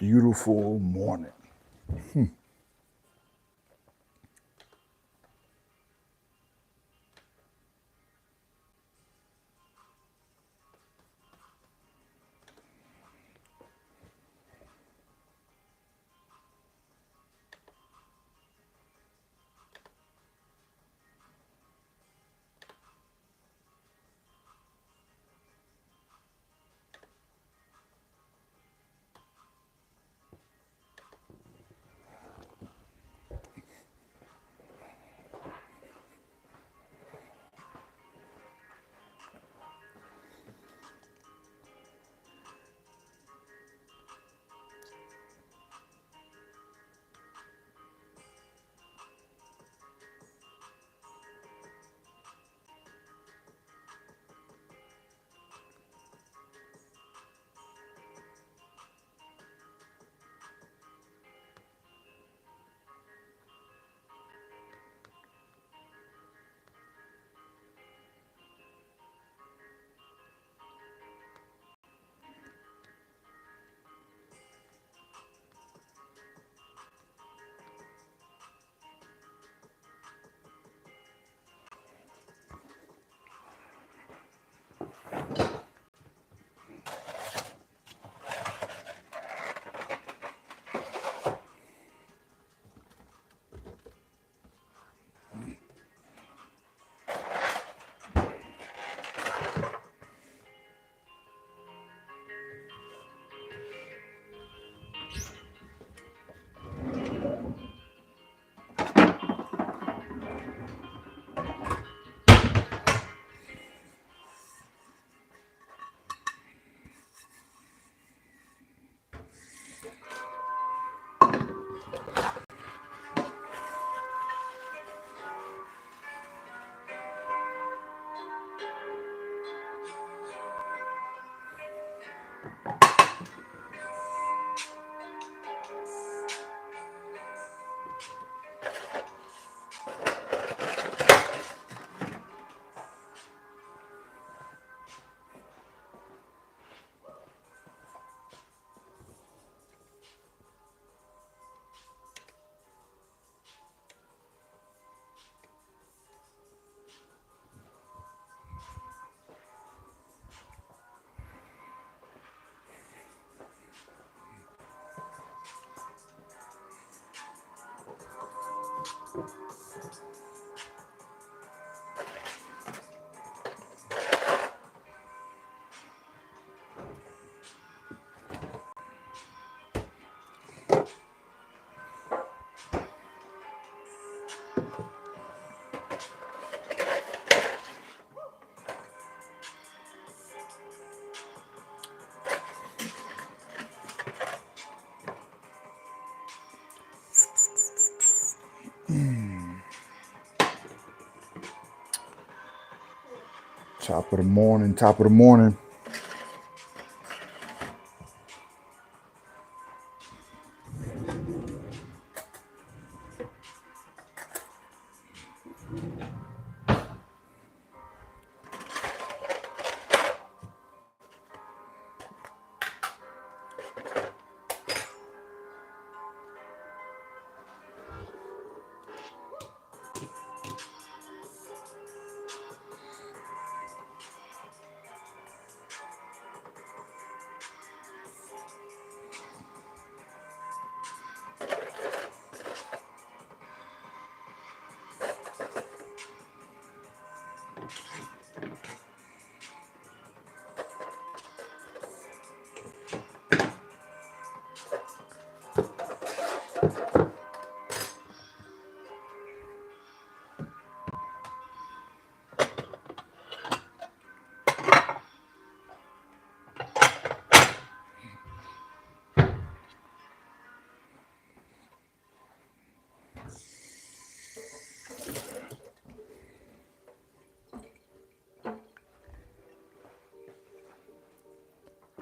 beautiful morning. Top of the morning, top of the morning.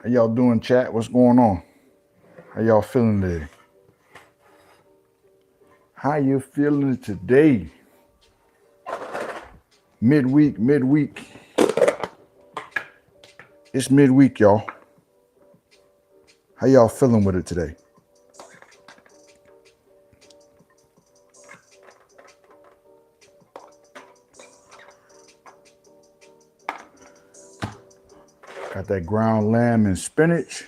How y'all doing, chat? What's going on? How y'all feeling today? How you feeling today? Midweek. It's midweek, y'all. How y'all feeling with it today? Got that ground lamb and spinach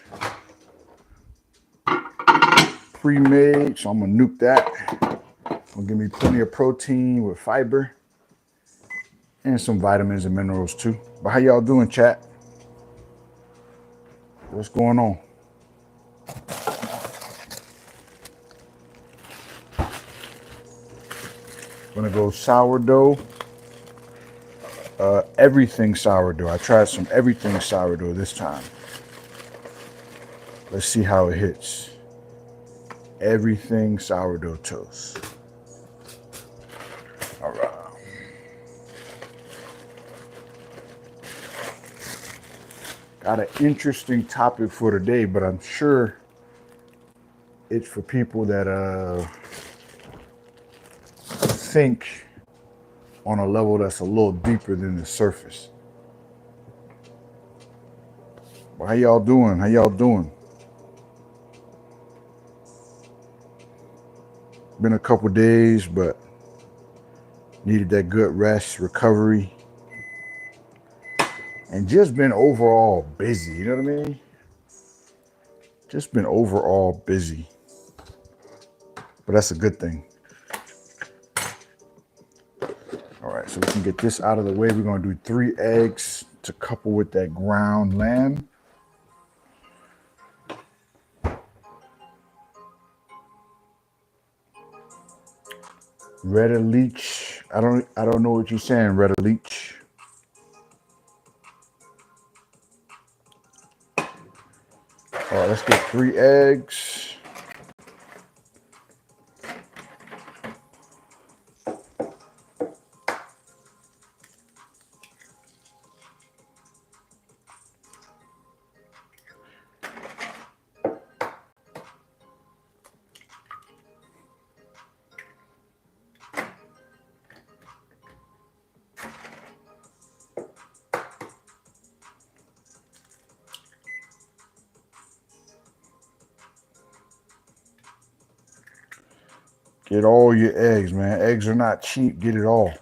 pre-made, so I'm gonna nuke that. Gonna give me plenty of protein with fiber and some vitamins and minerals too. But how y'all doing, chat? What's going on? Gonna go sourdough. Everything sourdough. I tried some everything sourdough this time. Let's see how it hits. Everything sourdough toast. All right. Got an interesting topic for today, but I'm sure it's for people that think on a level that's a little deeper than the surface. Well, how y'all doing? How y'all doing? Been a couple days, but needed that good rest, recovery, and just been overall busy. You know what I mean? Just been overall busy, but that's a good thing. All right, so we can get this out of the way. We're gonna do 3 eggs to couple with that ground lamb. Retta Leach. I don't know what you're saying, Retta Leach. All right, let's get 3 eggs. Get all your eggs, man. Eggs are not cheap. Get it all.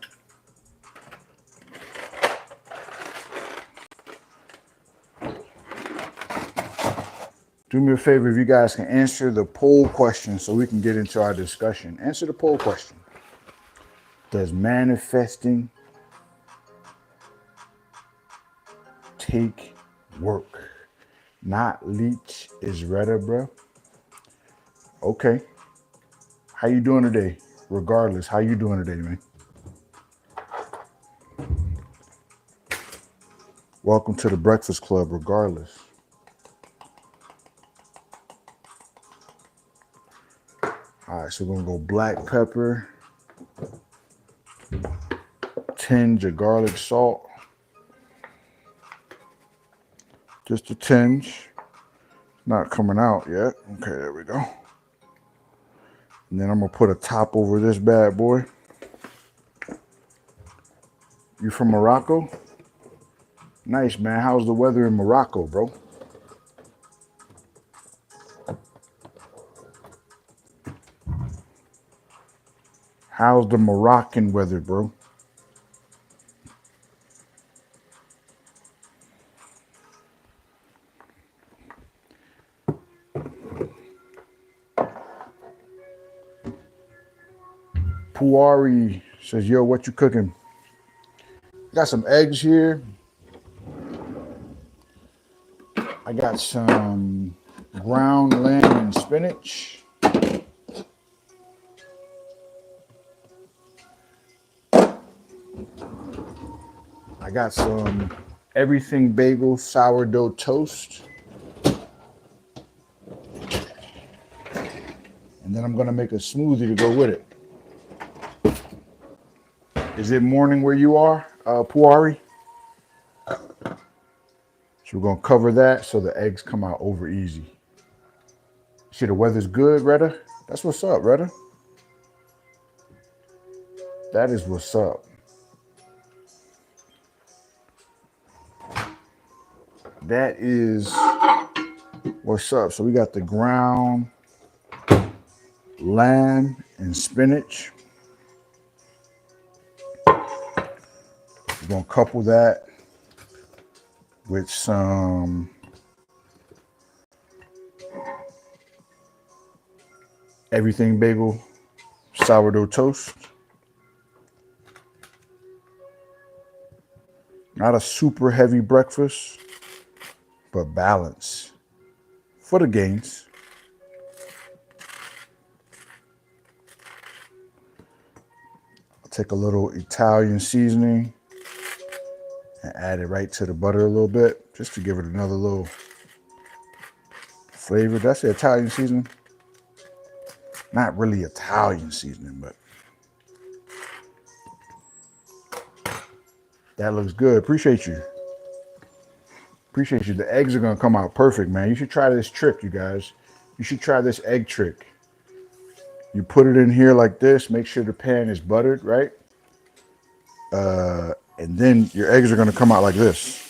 Do me a favor if you guys can answer the poll question so we can get into our discussion. Answer the poll question. Does manifesting take work? Not leech is Retta, bro. Okay. How you doing today? Regardless, how you doing today, man? Welcome to the Breakfast Club, regardless. All right, so we're gonna go black pepper, tinge of garlic salt, just a tinge. Not coming out yet. Okay, there we go. And then I'm gonna put a top over this bad boy. You from Morocco? Nice, man. How's the weather in Morocco, bro? How's the Moroccan weather, bro? Puari says, yo, what you cooking? Got some eggs here. I got some ground lamb and spinach. I got some everything bagel sourdough toast. And then I'm gonna make a smoothie to go with it. Is it morning where you are, Puari? So we're gonna cover that so the eggs come out over easy. See, the weather's good, Retta? That's what's up, Retta. That is what's up. That is what's up. So we got the ground lamb and spinach. We're gonna couple that with some everything bagel sourdough toast. Not a super heavy breakfast, but balance for the gains. I'll take a little Italian seasoning and add it right to the butter a little bit, just to give it another little flavor. That's the Italian seasoning. Not really Italian seasoning, but that looks good. Appreciate you. Appreciate you. The eggs are gonna come out perfect, man. You should try this trick, you guys. You should try this egg trick. You put it in here like this. Make sure the pan is buttered, right? And then your eggs are gonna come out like this.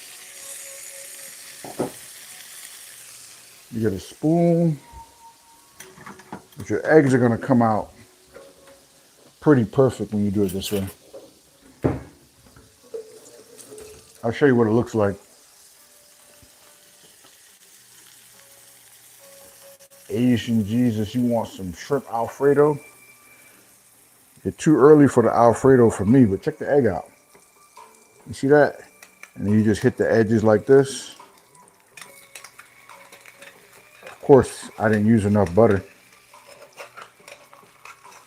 You get a spoon, but your eggs are gonna come out pretty perfect when you do it this way. I'll show you what it looks like. Asian Jesus, you want some shrimp Alfredo? It's too early for the Alfredo for me, but check the egg out. You see that? And then you just hit the edges like this. Of course, I didn't use enough butter.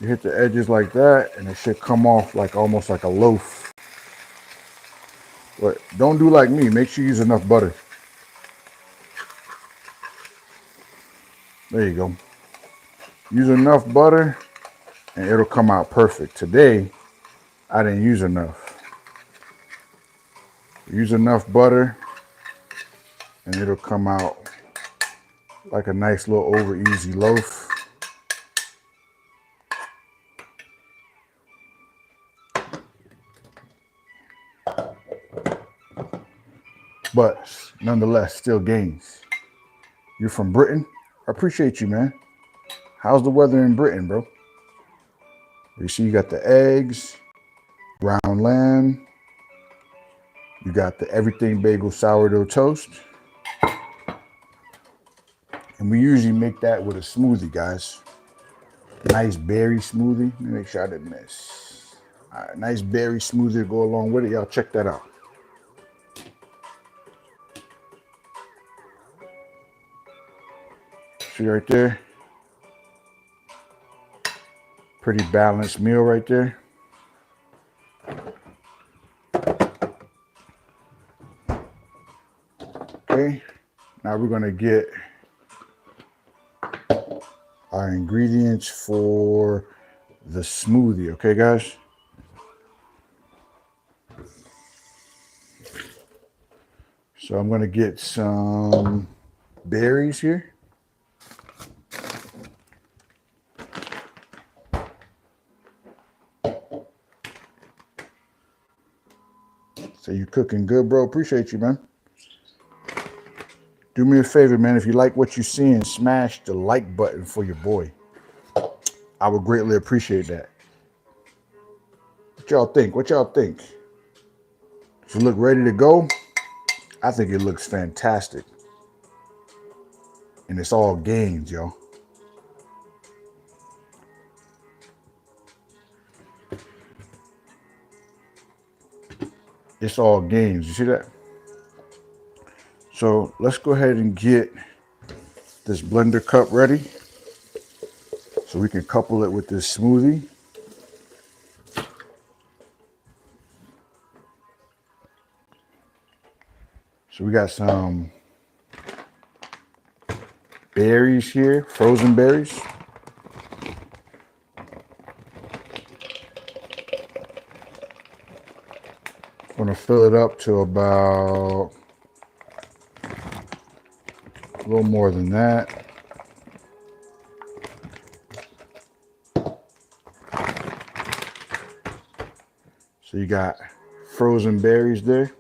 You hit the edges like that, and it should come off like almost like a loaf. But don't do like me. Make sure you use enough butter. There you go. Use enough butter, and it'll come out perfect. Today, I didn't use enough. Use enough butter, and it'll come out like a nice little over easy loaf. But nonetheless, still gains. You're from Britain? I appreciate you, man. How's the weather in Britain, bro? You see, you got the eggs, ground lamb. You got the everything bagel sourdough toast. And we usually make that with a smoothie, guys. Nice berry smoothie. Let me make sure I didn't miss. All right, nice berry smoothie to go along with it. Y'all check that out. See right there? Pretty balanced meal right there. Okay, now we're gonna get our ingredients for the smoothie, okay guys? So I'm gonna get some berries here. So you cooking good, bro. Appreciate you, man. Do me a favor, man. If you like what you're seeing, smash the like button for your boy. I would greatly appreciate that. What y'all think? What y'all think? Does it look ready to go? I think it looks fantastic. And it's all gains, yo. It's all gains. You see that? So let's go ahead and get this blender cup ready so we can couple it with this smoothie. So we got some berries here, frozen berries. I'm gonna fill it up to about a little more than that. So you got frozen berries there.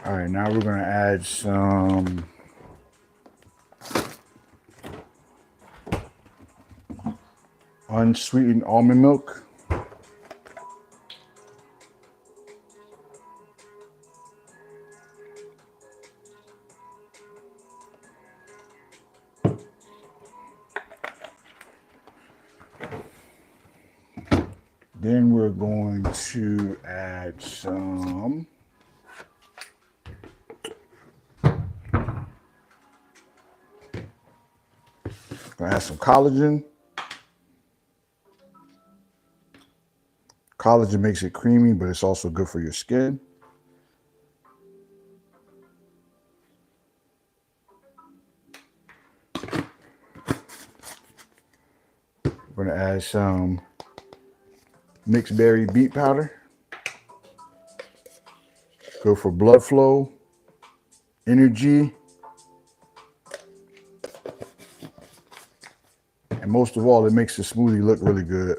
All right, now we're gonna add some unsweetened almond milk. Then we're going to add some collagen. Collagen makes it creamy, but it's also good for your skin. We're going to add some mixed berry beet powder. Good for blood flow, energy, and most of all, it makes the smoothie look really good.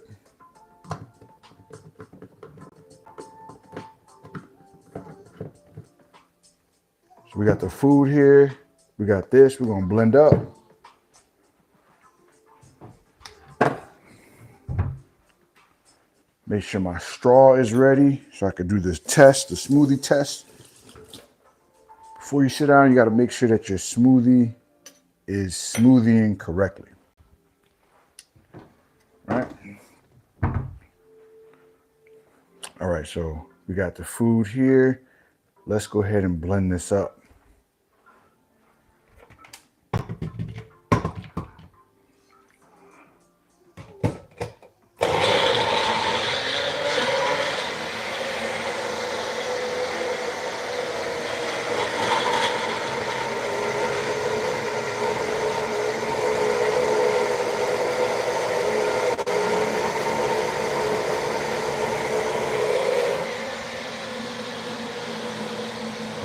So we got the food here. We got this. We're going to blend up. Make sure my straw is ready so I can do this test, the smoothie test. Before you sit down, you got to make sure that your smoothie is smoothieing correctly. All right. All right, so we got the food here. Let's go ahead and blend this up.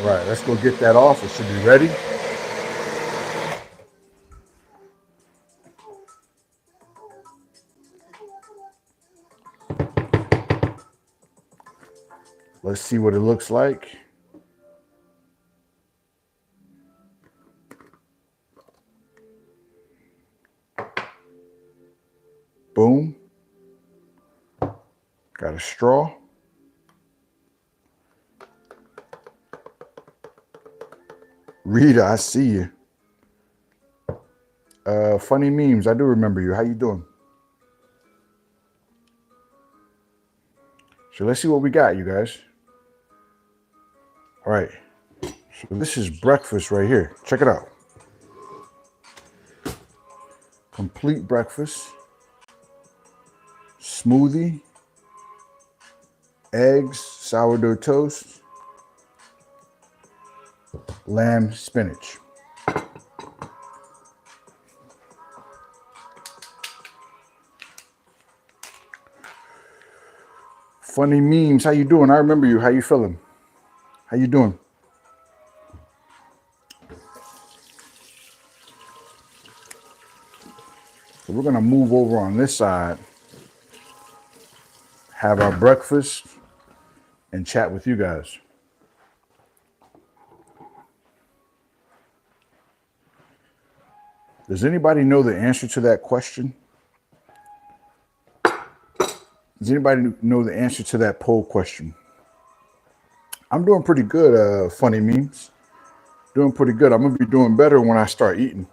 All right, let's go get that off. It should be ready. Let's see what it looks like. Boom. Got a straw. Rita, I see you. Funny memes, I do remember you. How you doing? So let's see what we got, you guys. All right. So this is breakfast right here. Check it out. Complete breakfast. Smoothie. Eggs, sourdough toast. Lamb spinach. Funny memes, how you doing? I remember you. How you feeling? How you doing? So we're gonna move over on this side, have our breakfast, and chat with you guys. Does anybody know the answer to that question? Does anybody know the answer to that poll question? I'm doing pretty good, funny memes. Doing pretty good. I'm gonna be doing better when I start eating.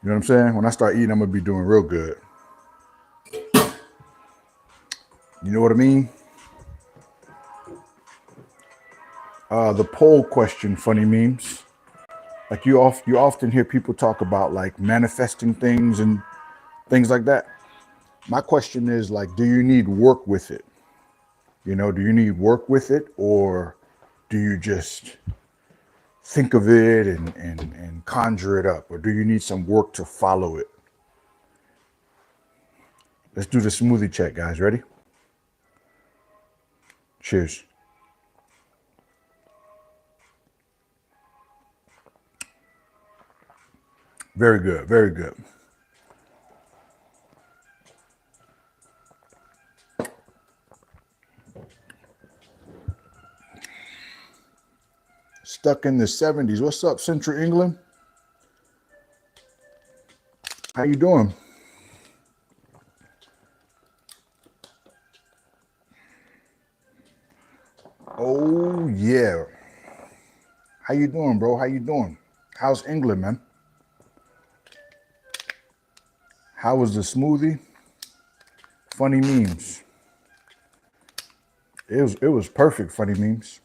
You know what I'm saying? When I start eating, I'm gonna be doing real good. You know what I mean? The poll question, funny memes. Like you often hear people talk about like manifesting things and things like that. My question is like, do you need work with it? You know, do you need work with it, or do you just think of it and conjure it up, or do you need some work to follow it? Let's do the smoothie check, guys. Ready? Cheers. Very good, very good. Stuck in the 70s. What's up, Central England? How you doing? Oh, yeah. How you doing, bro? How you doing? How's England, man? How was the smoothie? Funny memes. It was perfect. Funny memes.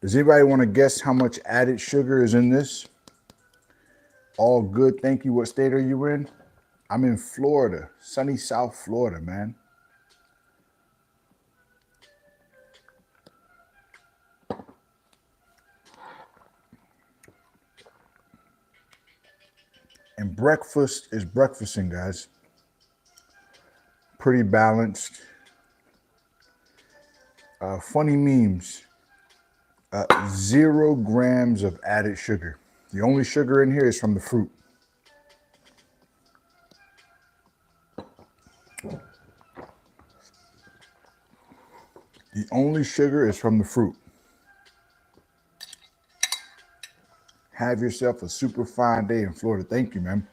Does anybody want to guess how much added sugar is in this? All good, thank you. What state are you in? I'm in Florida, sunny South Florida, man. And breakfast is breakfasting, guys. Pretty balanced. Funny memes. 0 grams of added sugar. The only sugar in here is from the fruit. The only sugar is from the fruit. Have yourself a super fine day in Florida. Thank you, man.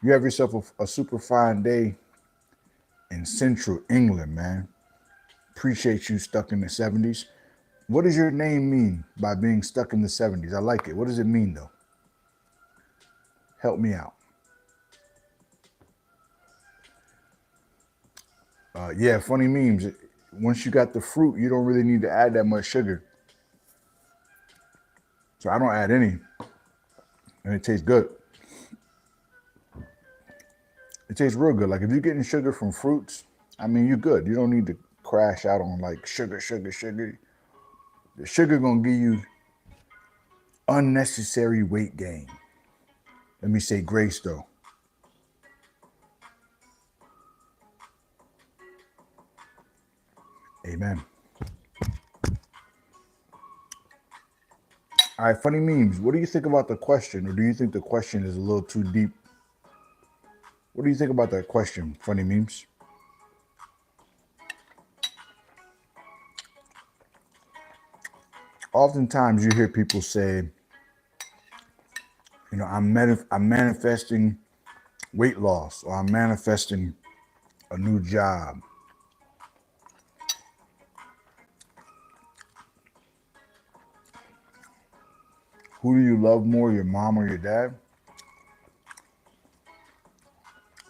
You have yourself a super fine day in Central England, man. Appreciate you stuck in the 70s. What does your name mean by being stuck in the 70s? I like it. What does it mean, though? Help me out. Yeah, funny memes. Once you got the fruit, you don't really need to add that much sugar. So I don't add any. And it tastes good. It tastes real good. Like if you're getting sugar from fruits, I mean, you're good. You don't need to crash out on like sugar. The sugar gonna give you unnecessary weight gain. Let me say grace though. Amen. All right, funny memes. What do you think about the question? Or do you think the question is a little too deep? What do you think about that question, funny memes? Oftentimes you hear people say, you know, I'm manifesting weight loss, or I'm manifesting a new job. Who do you love more, your mom or your dad?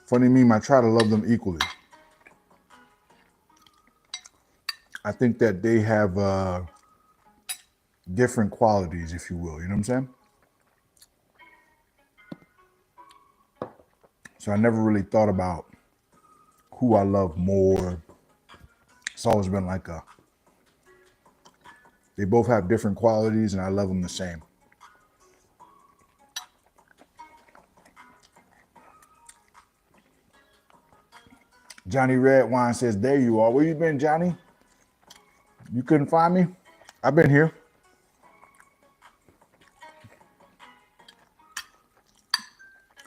Funny meme, I try to love them equally. I think that they have different qualities, if you will. You know what I'm saying? So I never really thought about who I love more. It's always been like they both have different qualities and I love them the same. Johnny Redwine says, there you are. Where you been, Johnny? You couldn't find me? I've been here.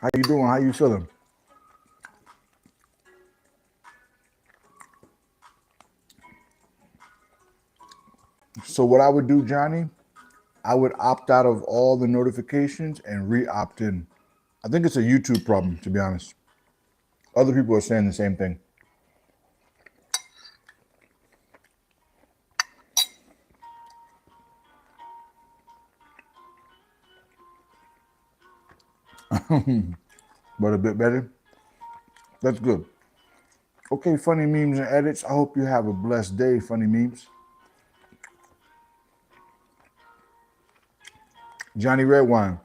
How you doing? How you feeling? So what I would do, Johnny, I would opt out of all the notifications and re-opt in. I think it's a YouTube problem, to be honest. Other people are saying the same thing. But a bit better. That's good. Okay, funny memes and edits. I hope you have a blessed day, funny memes. Johnny Redwine.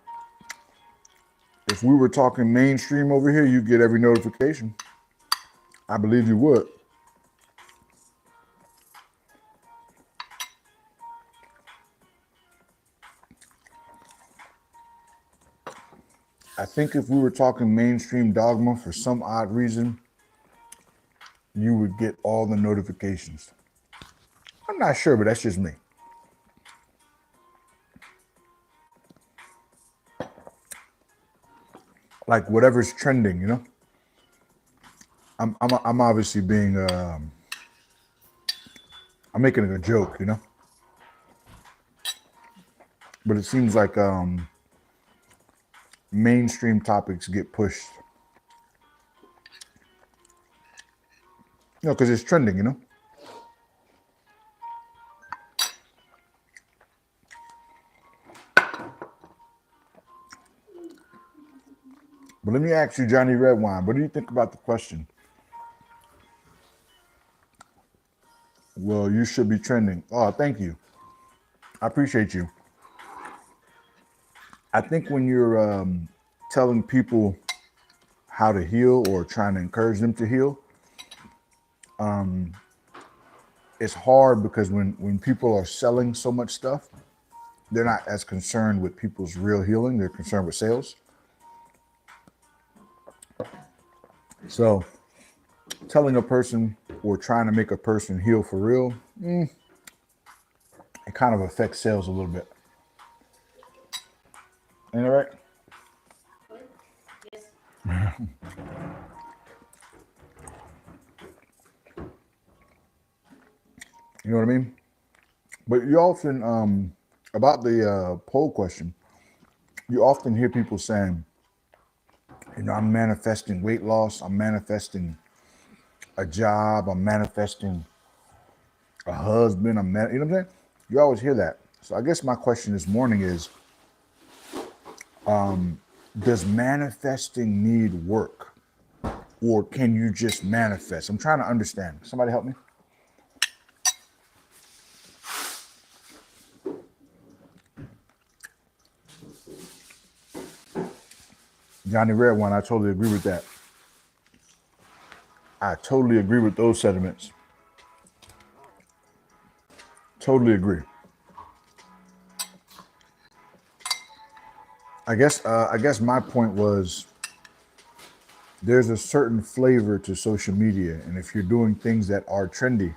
If we were talking mainstream over here, you get every notification. I believe you would. I think if we were talking mainstream dogma, for some odd reason, you would get all the notifications. I'm not sure, but that's just me. Like whatever's trending, you know. I'm obviously being I'm making a joke, you know. But it seems like mainstream topics get pushed. You know, because it's trending, you know. But let me ask you, Johnny Redwine, what do you think about the question? Well, you should be trending. Oh, thank you. I appreciate you. I think when you're telling people how to heal or trying to encourage them to heal, it's hard because when people are selling so much stuff, they're not as concerned with people's real healing. They're concerned with sales. So telling a person or trying to make a person heal for real, it kind of affects sales a little bit. Ain't that right? Yes. You know what I mean? But you often, about the poll question, you often hear people saying, I'm manifesting weight loss, I'm manifesting a job, I'm manifesting a husband, you know what I'm saying? You always hear that. So I guess my question this morning is, does manifesting need work? Or can you just manifest? I'm trying to understand. Somebody help me. Johnny Redwine, I totally agree with that. I totally agree with those sentiments. Totally agree. I guess my point was there's a certain flavor to social media, and if you're doing things that are trendy,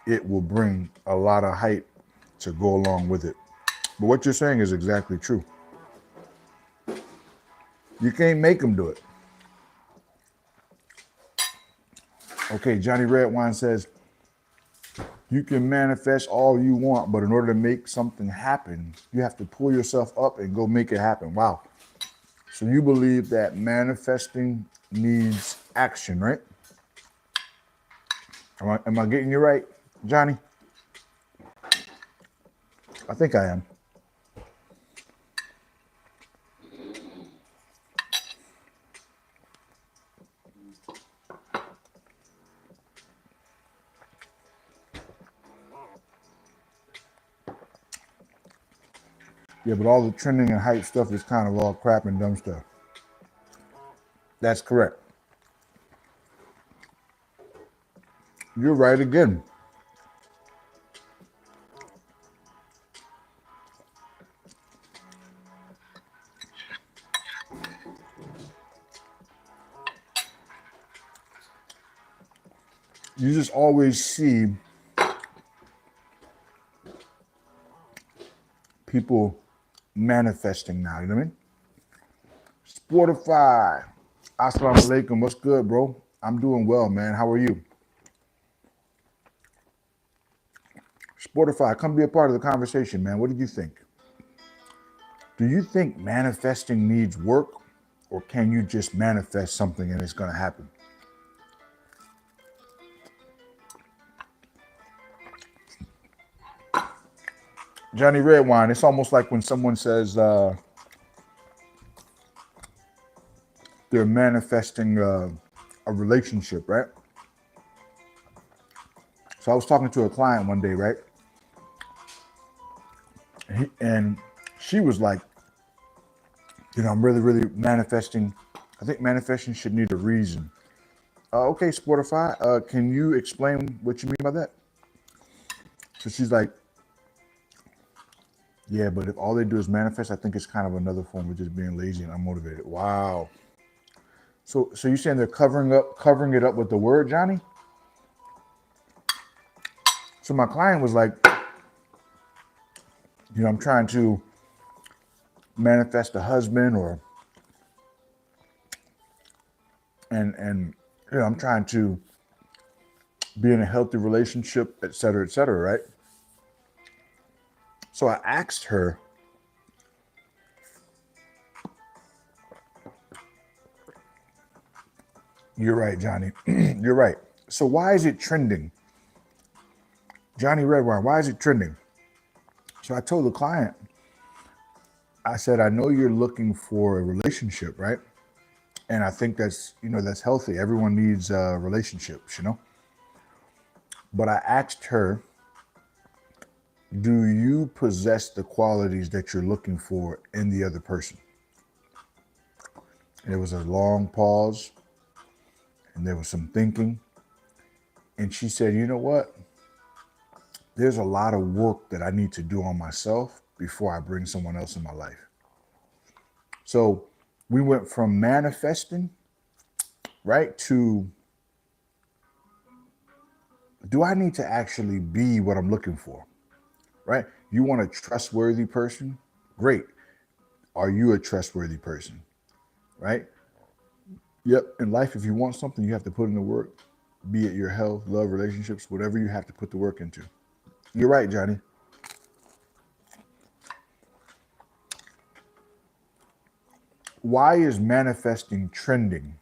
it will bring a lot of hype to go along with it. But what you're saying is exactly true. You can't make them do it. Okay, Johnny Redwine says, you can manifest all you want, but in order to make something happen, you have to pull yourself up and go make it happen. Wow. So you believe that manifesting needs action, right? Am I getting you right, Johnny? I think I am. Yeah, but all the trending and hype stuff is kind of all crap and dumb stuff. That's correct. You're right again. You just always see people manifesting now, you know what I mean? Sportify. Assalamu alaikum. What's good, bro? I'm doing well, man. How are you? Sportify, come be a part of the conversation, man. What do you think? Do you think manifesting needs work, or can you just manifest something and it's going to happen? Johnny Redwine, it's almost like when someone says they're manifesting a relationship, right? So I was talking to a client one day, right? And she was like, I'm really, really manifesting. I think manifesting should need a reason. Okay, Sportify, can you explain what you mean by that? So she's like, yeah, but if all they do is manifest, I think it's kind of another form of just being lazy and unmotivated. Wow. So you're saying they're covering it up with the word, Johnny? So my client was like, I'm trying to manifest a husband and I'm trying to be in a healthy relationship, et cetera, right? So I asked her, you're right, Johnny. You're right. So why is it trending? Johnny Redwine, why is it trending? So I told the client, I said, I know you're looking for a relationship, right? And I think that's, that's healthy. Everyone needs relationships, But I asked her, do you possess the qualities that you're looking for in the other person? And there was a long pause and there was some thinking. And she said, you know what? There's a lot of work that I need to do on myself before I bring someone else in my life. So we went from manifesting, right, to do I need to actually be what I'm looking for, right? You want a trustworthy person? Great. Are you a trustworthy person, right? Yep. In life, if you want something, you have to put in the work, be it your health, love, relationships, whatever you have to put the work into. You're right, Johnny. Why is manifesting trending,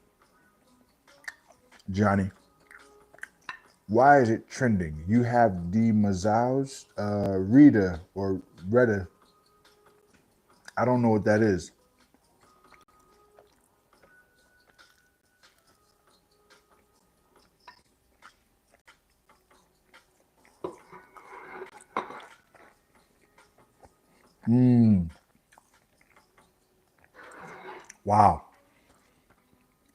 Johnny? Why is it trending? You have D. Mazau's, Rita or Retta. I don't know what that is. Wow.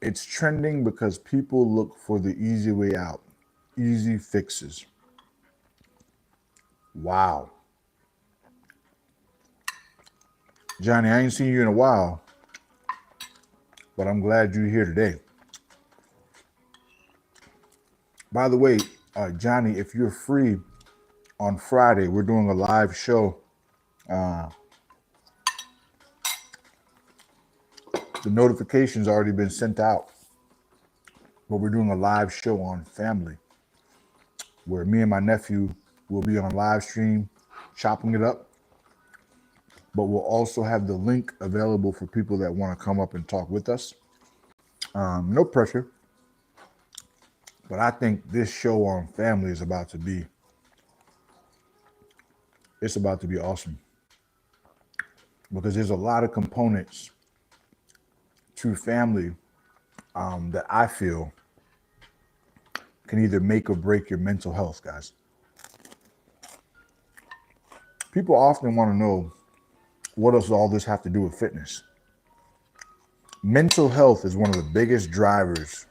It's trending because people look for the easy way out, easy fixes. Wow. Johnny, I ain't seen you in a while, but I'm glad you're here today. By the way, Johnny, if you're free on Friday, we're doing a live show. The notification's already been sent out, but we're doing a live show on family where me and my nephew will be on live stream chopping it up, but we'll also have the link available for people that want to come up and talk with us. No pressure, but I think this show on family is about to be, it's about to be awesome because there's a lot of components to family that I feel can either make or break your mental health, guys. People often want to know, what does all this have to do with fitness? Mental health is one of the biggest drivers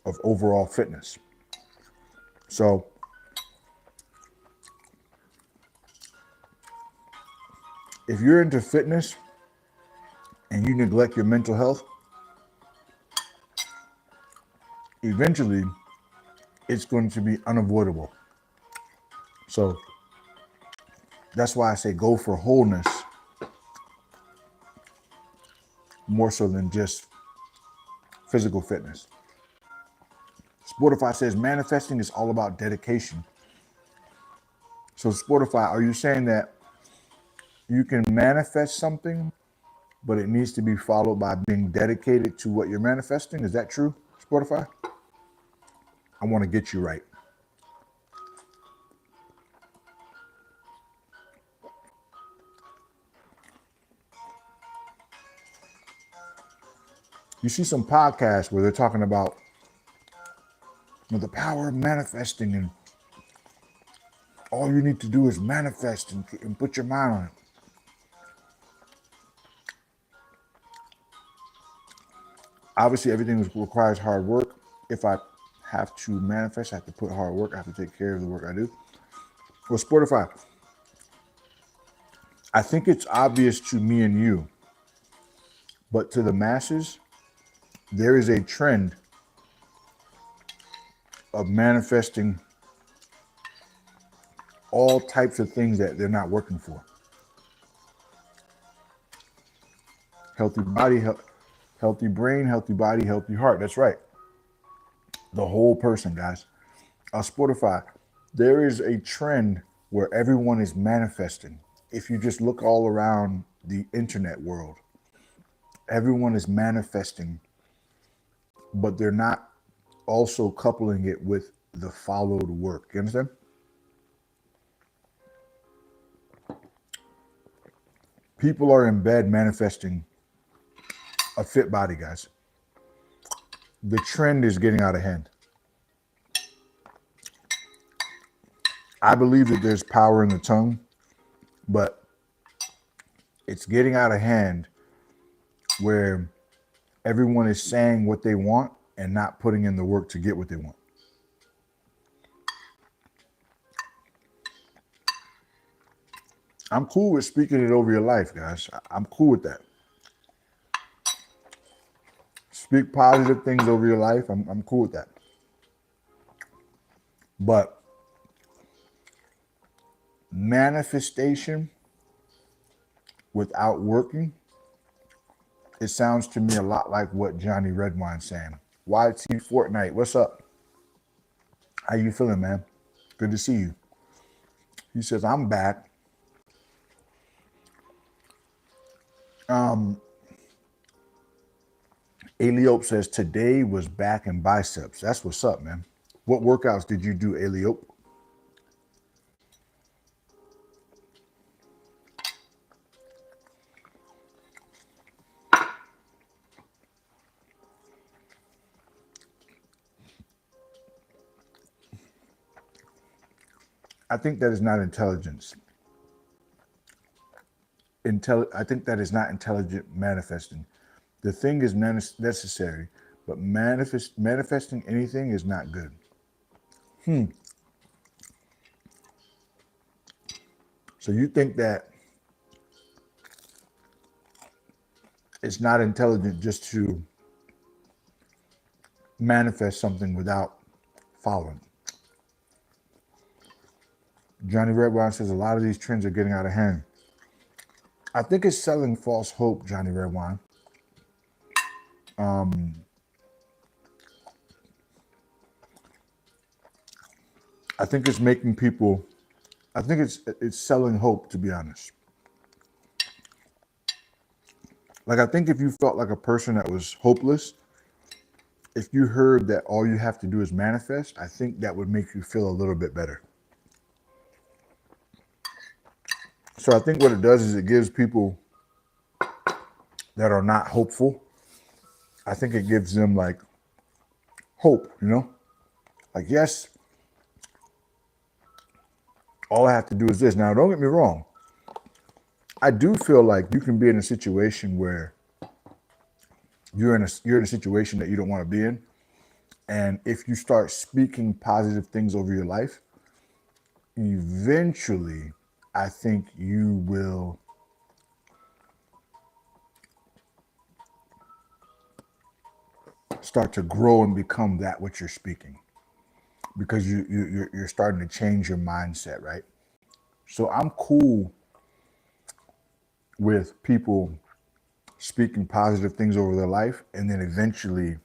of overall fitness. So if you're into fitness and you neglect your mental health, eventually it's going to be unavoidable. So that's why I say go for wholeness more so than just physical fitness. Sportify says manifesting is all about dedication. So Sportify, are you saying that you can manifest something, but it needs to be followed by being dedicated to what you're manifesting? Is that true, Sportify? I want to get you right. You see some podcasts where they're talking about the power of manifesting, and all you need to do is manifest and put your mind on it. Obviously, everything requires hard work. If I have to manifest, I have to put hard work. I have to take care of the work I do. Well, Sportify, I think it's obvious to me and you, but to the masses, there is a trend of manifesting all types of things that they're not working for. Healthy body, healthy brain, healthy body, healthy heart. That's right. The whole person, guys. Sportify, there is a trend where everyone is manifesting. If you just look all around the internet world, everyone is manifesting, but they're not also coupling it with the followed work. You understand? People are in bed manifesting a fit body, guys. the trend is getting out of hand. I believe that there's power in the tongue, but it's getting out of hand where everyone is saying what they want and not putting in the work to get what they want. I'm cool with speaking it over your life, guys. I'm cool with that. Speak positive things over your life. I'm cool with that. But manifestation without working, it sounds to me a lot like what Johnny Redwine's saying. YT Fortnite, what's up? How you feeling, man? Good to see you. He says, I'm back. Eliope says, today was back and biceps. That's what's up, man. What workouts did you do, Eliope? I think that is not intelligence. I think that is not intelligent manifesting. The thing is necessary, but manifesting anything is not good. So you think that it's not intelligent just to manifest something without following. Johnny Redwine says a lot of these trends are getting out of hand. I think it's selling false hope, Johnny Redwine. I think it's making people, I think it's selling hope, to be honest. Like, I think if you felt like a person that was hopeless, if you heard that all you have to do is manifest, I think that would make you feel a little bit better. So I think what it does is it gives people that are not hopeful, I think it gives them like hope, you know? Like, yes, all I have to do is this. Now, don't get me wrong. I do feel like you can be in a situation where you're in a situation that you don't want to be in. And if you start speaking positive things over your life, eventually, I think you will start to grow and become that what you're speaking, because you're starting to change your mindset, right? So I'm cool with people speaking positive things over their life and then eventually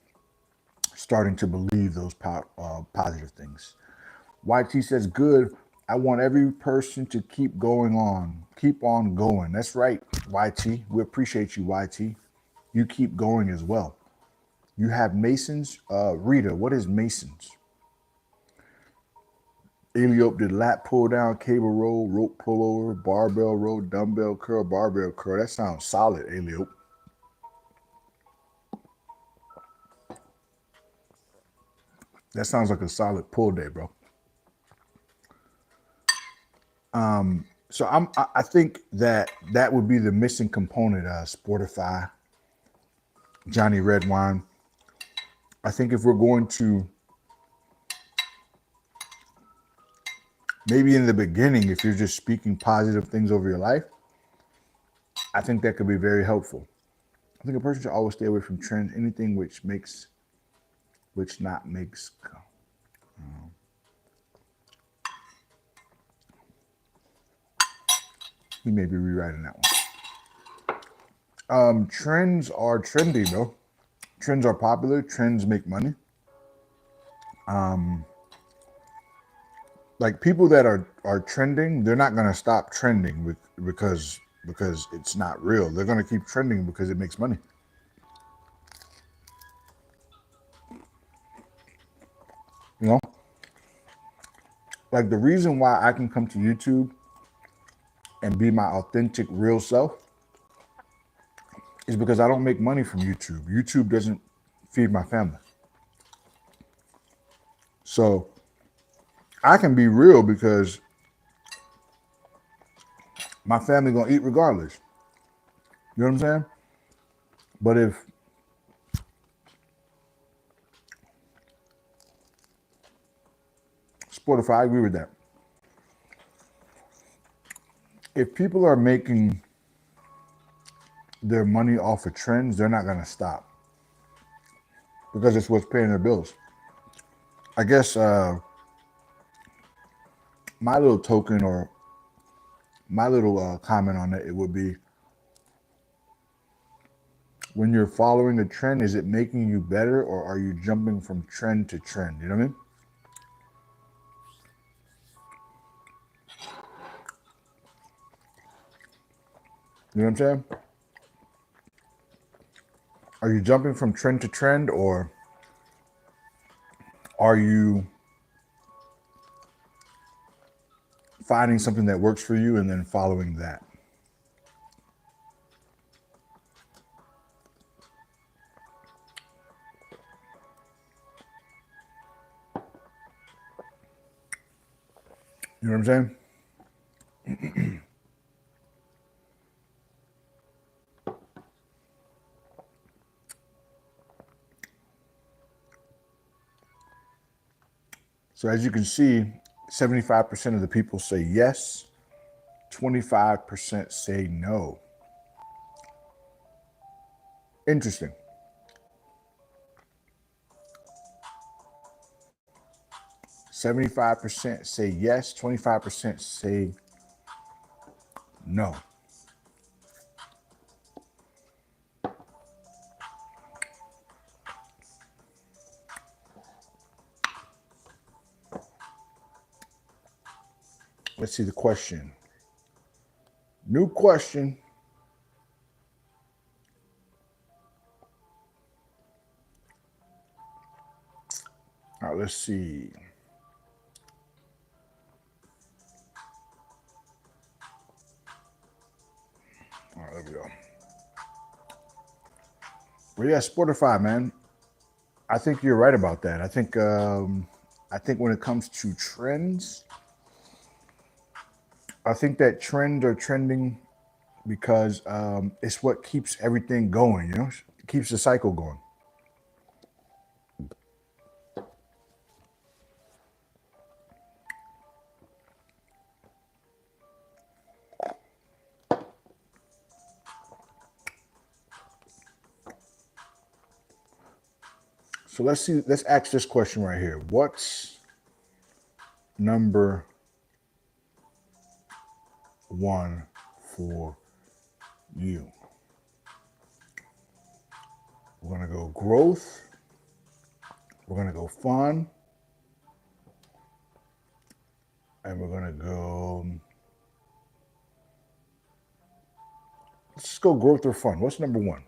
starting to believe those positive things. YT says, good. I want every person to keep on going. That's right, YT. We appreciate you, YT. You keep going as well. You have Masons. Rita, what is Masons? Eliope did lat pull down, cable roll, rope pull over, barbell roll, dumbbell curl, barbell curl. That sounds solid, Eliope. That sounds like a solid pull day, bro. So I think that would be the missing component. Sportify, Johnny Redwine. I think if we're going to, maybe in the beginning, if you're just speaking positive things over your life, I think that could be very helpful. I think a person should always stay away from trends, anything which not makes. He may be rewriting that one. Trends are trendy, bro. Trends are popular. Trends make money. Like, people that are trending, they're not gonna stop trending because it's not real. They're gonna keep trending because it makes money. You know, like, the reason why I can come to YouTube and be my authentic, real self is because I don't make money from YouTube. YouTube doesn't feed my family. So I can be real because my family gonna eat regardless. You know what I'm saying? But if Spotify, I agree with that. If people are making their money off of trends, they're not gonna stop because it's what's paying their bills. I guess my little token or my little comment on it would be when you're following a trend, is it making you better or are you jumping from trend to trend? You know what I mean? You know what I'm saying? Are you jumping from trend to trend or are you finding something that works for you and then following that? You know what I'm saying? So as you can see, 75% of the people say yes, 25% say no. Interesting. 75% say yes, 25% say no. Let's see the question. New question. All right, let's see. All right, there we go. But yeah, Spotify, man. I think you're right about that. I think when it comes to trends, I think that trends are trending because it's what keeps everything going. You know, it keeps the cycle going. So let's see. Let's ask this question right here. What's number one for you? We're gonna go growth. We're gonna go fun, and we're gonna go. Let's just go growth or fun. What's number one?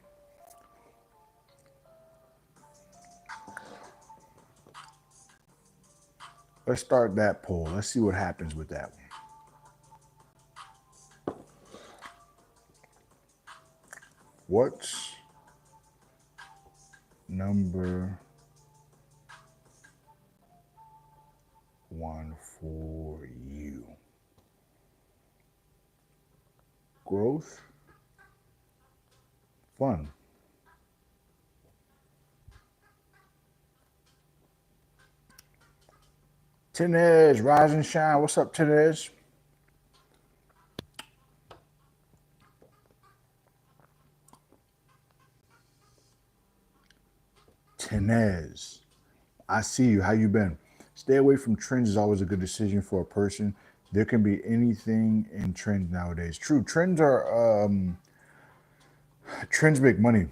Let's start that poll. Let's see what happens with that one. What's number one for you? Growth, fun. Tenez, rise and shine. What's up, Tenez? Tenez, I see you. How you been? Stay away from trends is always a good decision for a person. There can be anything in trends nowadays. True, trends make money.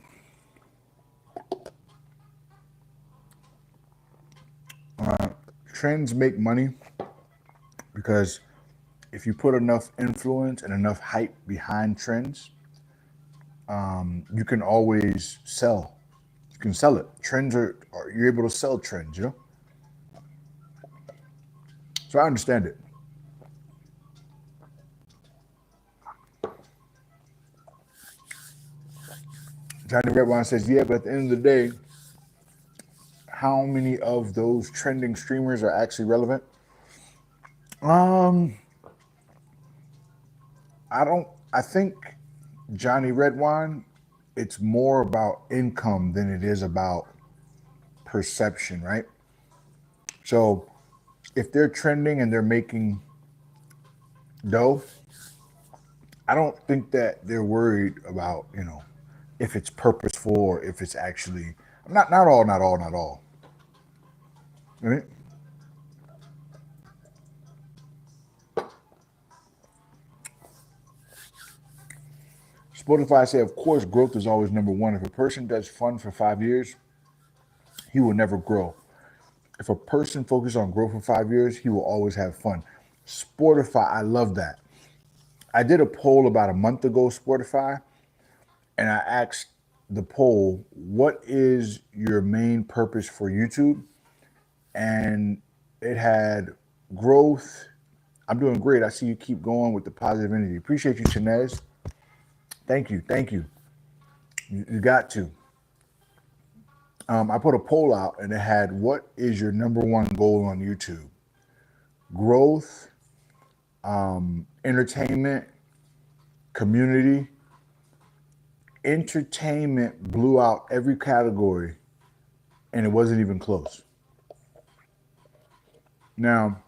Trends make money because if you put enough influence and enough hype behind trends, you can always sell. You can sell it. Trends are you're able to sell trends, you know? So I understand it. Johnny Redwine says, yeah, but at the end of the day, how many of those trending streamers are actually relevant? Um, I think Johnny Redwine, it's more about income than it is about perception, right? So if they're trending and they're making dough, I don't think that they're worried about, if it's purposeful or if it's actually not all. Right? Spotify say, of course, growth is always number one. If a person does fun for 5 years, he will never grow. If a person focuses on growth for 5 years, he will always have fun. Spotify, I love that. I did a poll about a month ago, Spotify, and I asked the poll, what is your main purpose for YouTube? And it had growth. I'm doing great. I see you keep going with the positive energy. Appreciate you, Chinez. Thank you. Thank you. You got to. I put a poll out and it had, what is your number one goal on YouTube? Growth, entertainment, community. Entertainment blew out every category and it wasn't even close. Now,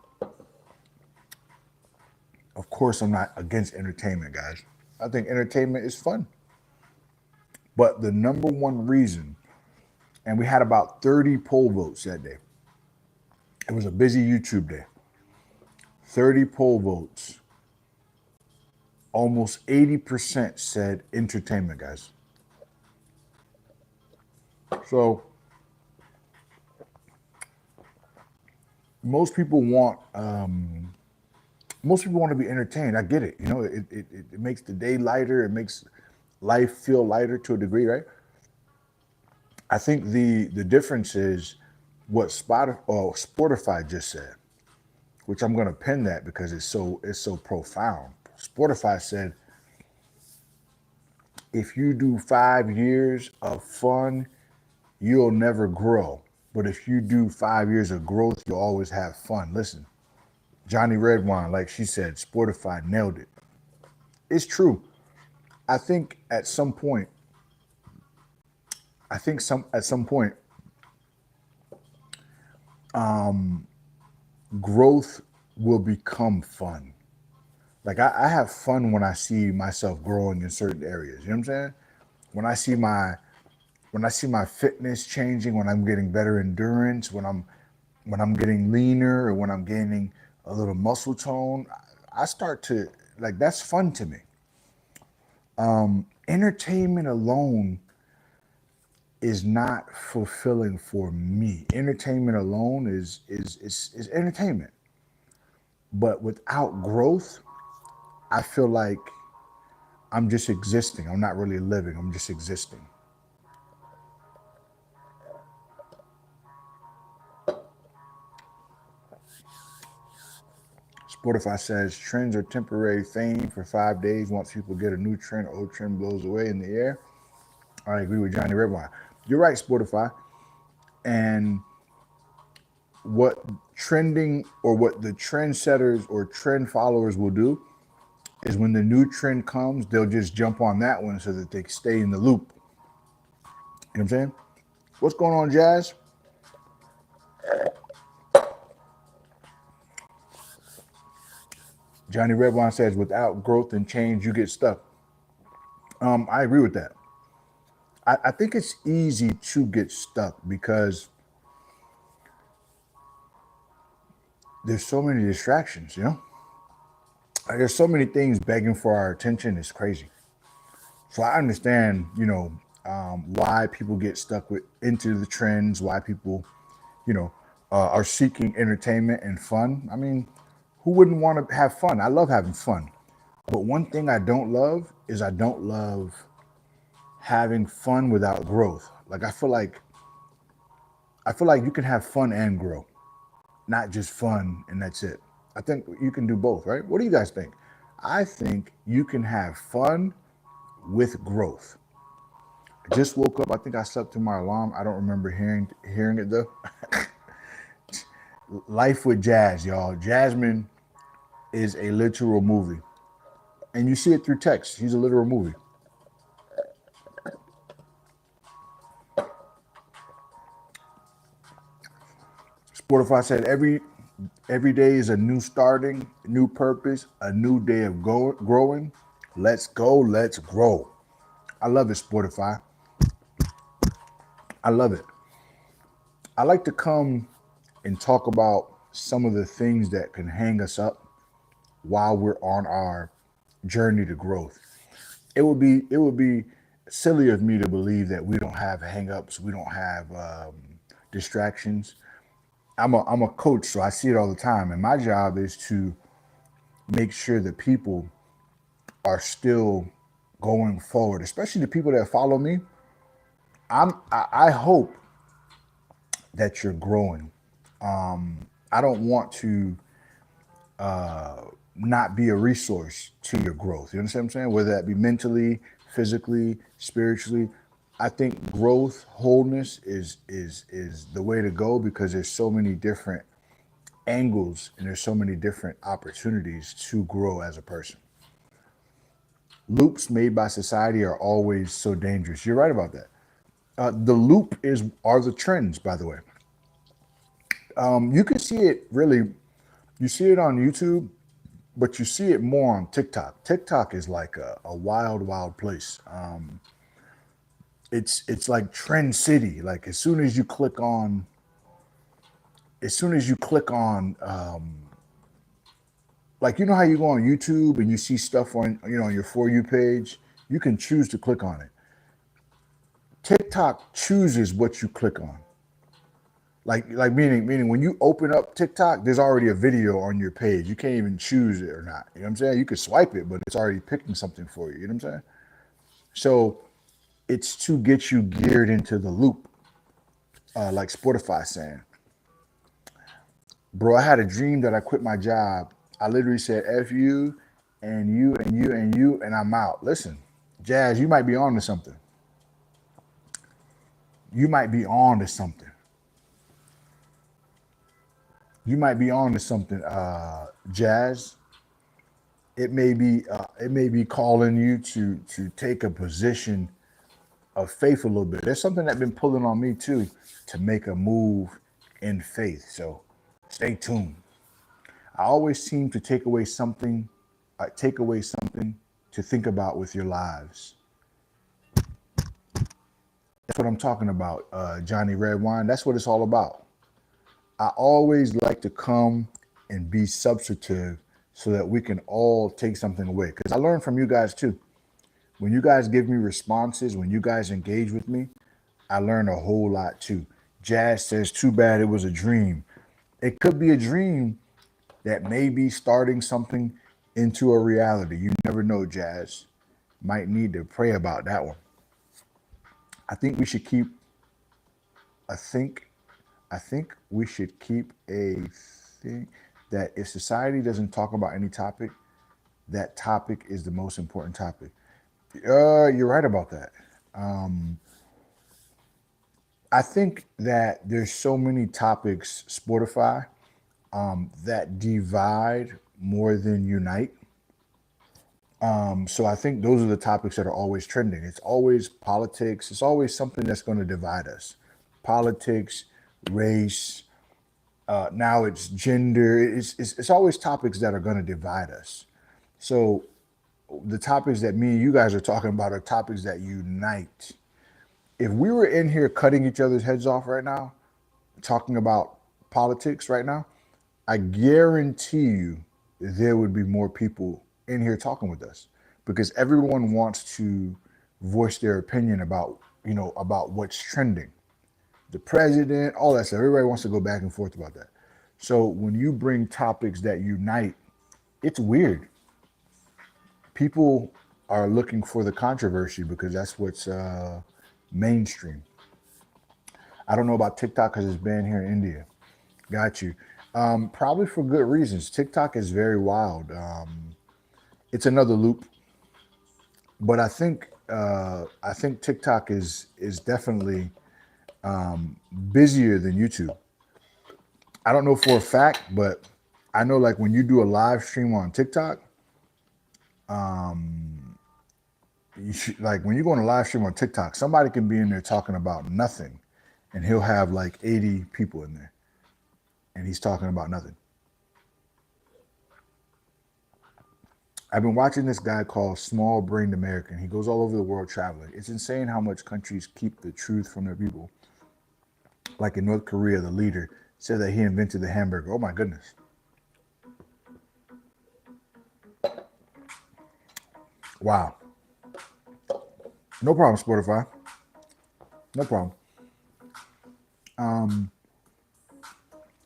of course, I'm not against entertainment, guys. I think entertainment is fun. But the number one reason, and we had about 30 poll votes that day. It was a busy YouTube day. 30 poll votes. Almost 80% said entertainment, guys. So most people want to be entertained. I get it. It makes the day lighter. It makes life feel lighter to a degree, right? I think the difference is what Spotify just said, which I'm going to pin that because it's so profound. Spotify said, if you do 5 years of fun, you'll never grow. But if you do 5 years of growth, you'll always have fun. Listen, Johnny Redwine, like she said, Spotify nailed it. It's true. I think at some point, growth will become fun. Like I have fun when I see myself growing in certain areas. You know what I'm saying? When I see my fitness changing, when I'm getting better endurance, when I'm getting leaner, or when I'm gaining a little muscle tone, I start to like, that's fun to me. Entertainment alone is not fulfilling for me. Entertainment alone is entertainment. But without growth, I feel like I'm just existing. I'm not really living. I'm just existing. Spotify says trends are temporary fame for 5 days. Once people get a new trend, old trend blows away in the air. I agree with Johnny Redwine. You're right, Spotify. And what trending or what the trendsetters or trend followers will do is when the new trend comes, they'll just jump on that one so that they stay in the loop. You know what I'm saying? What's going on, Jazz? Johnny Redwine says, without growth and change, you get stuck. I agree with that. I think it's easy to get stuck because there's so many distractions, There's so many things begging for our attention. It's crazy. So I understand, why people get stuck into the trends, why people, are seeking entertainment and fun. I mean, who wouldn't want to have fun? I love having fun. But one thing I don't love is I don't love having fun without growth. Like I feel like you can have fun and grow, not just fun and that's it. I think you can do both, right? What do you guys think? I think you can have fun with growth. I just woke up. I think I slept through my alarm. I don't remember hearing it though. Life with Jazz, y'all. Jasmine is a literal movie, and you see it through text. She's a literal movie. Spotify said every day is a new starting, new purpose, a new day of growing. Let's go, let's grow. I love it, Spotify. I love it. I like to come and talk about some of the things that can hang us up while we're on our journey to growth. It would be silly of me to believe that we don't have hangups, we don't have distractions. I'm a coach, so I see it all the time, and my job is to make sure that people are still going forward, especially the people that follow me. I hope that you're growing. I don't want to not be a resource to your growth. You understand what I'm saying? Whether that be mentally, physically, spiritually. I think growth, wholeness is the way to go because there's so many different angles and there's so many different opportunities to grow as a person. Loops made by society are always so dangerous. You're right about that. The loop are the trends, by the way. You can see it really. You see it on YouTube, but you see it more on TikTok. TikTok is like a wild, wild place. It's like Trend City. Like as soon as you click on, like you know how you go on YouTube and you see stuff on your For You page, you can choose to click on it. TikTok chooses what you click on. Like meaning when you open up TikTok, there's already a video on your page. You can't even choose it or not. You know what I'm saying? You could swipe it, but it's already picking something for you. You know what I'm saying? So it's to get you geared into the loop, like Spotify saying, bro, I had a dream that I quit my job. I literally said F you and you and you and you and I'm out. Listen, Jazz, you might be on to something. You might be on to something. You might be on to something, Jazz. It may be calling you to take a position of faith a little bit. There's something that's been pulling on me too to make a move in faith. So stay tuned. I always seem to take away something to think about with your lives. That's what I'm talking about, Johnny Redwine. That's what it's all about. I always like to come and be substantive so that we can all take something away. Because I learn from you guys too. When you guys give me responses, when you guys engage with me, I learn a whole lot too. Jazz says, too bad it was a dream. It could be a dream that may be starting something into a reality. You never know, Jazz. Might need to pray about that one. I think we should keep, I think, I think we should keep a thing that if society doesn't talk about any topic, that topic is the most important topic. You're right about that. Um, I think that there's so many topics, Spotify, that divide more than unite. So I think those are the topics that are always trending. It's always politics. It's always something that's going to divide us. Politics, race. Now it's gender. It's always topics that are going to divide us. So the topics that me and you guys are talking about are topics that unite. If we were in here cutting each other's heads off right now, talking about politics right now, I guarantee you there would be more people in here talking with us because everyone wants to voice their opinion about what's trending. The president, all that stuff. Everybody wants to go back and forth about that. So when you bring topics that unite, it's weird. People are looking for the controversy because that's what's mainstream. I don't know about TikTok because it's banned here in India. Got you. Probably for good reasons. TikTok is very wild. It's another loop, but I think I think TikTok is definitely busier than YouTube. I don't know for a fact, but I know like when you do a live stream on TikTok, you should, like when you go on a live stream on TikTok, somebody can be in there talking about nothing, and he'll have like 80 people in there, and he's talking about nothing. I've been watching this guy called Small Brained American. He goes all over the world traveling. It's insane how much countries keep the truth from their people. Like in North Korea, the leader said that he invented the hamburger. Oh my goodness. Wow. No problem, Spotify. No problem.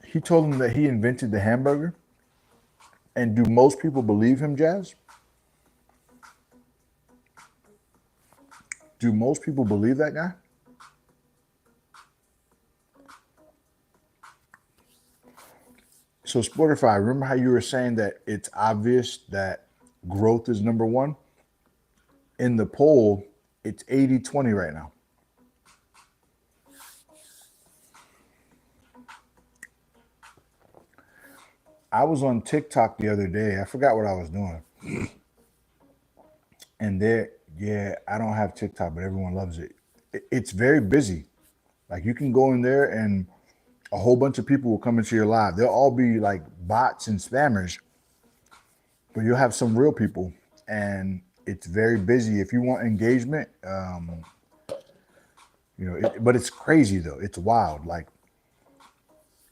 He told him that he invented the hamburger. And do most people believe him, Jazz? Do most people believe that guy? So Spotify, remember how you were saying that it's obvious that growth is number one? In the poll, it's 80-20 right now. I was on TikTok the other day. I forgot what I was doing. And there, yeah, I don't have TikTok, but everyone loves it. It's very busy. Like you can go in there and a whole bunch of people will come into your live. They'll all be like bots and spammers, but you'll have some real people, and it's very busy. If you want engagement, but it's crazy though. It's wild. Like,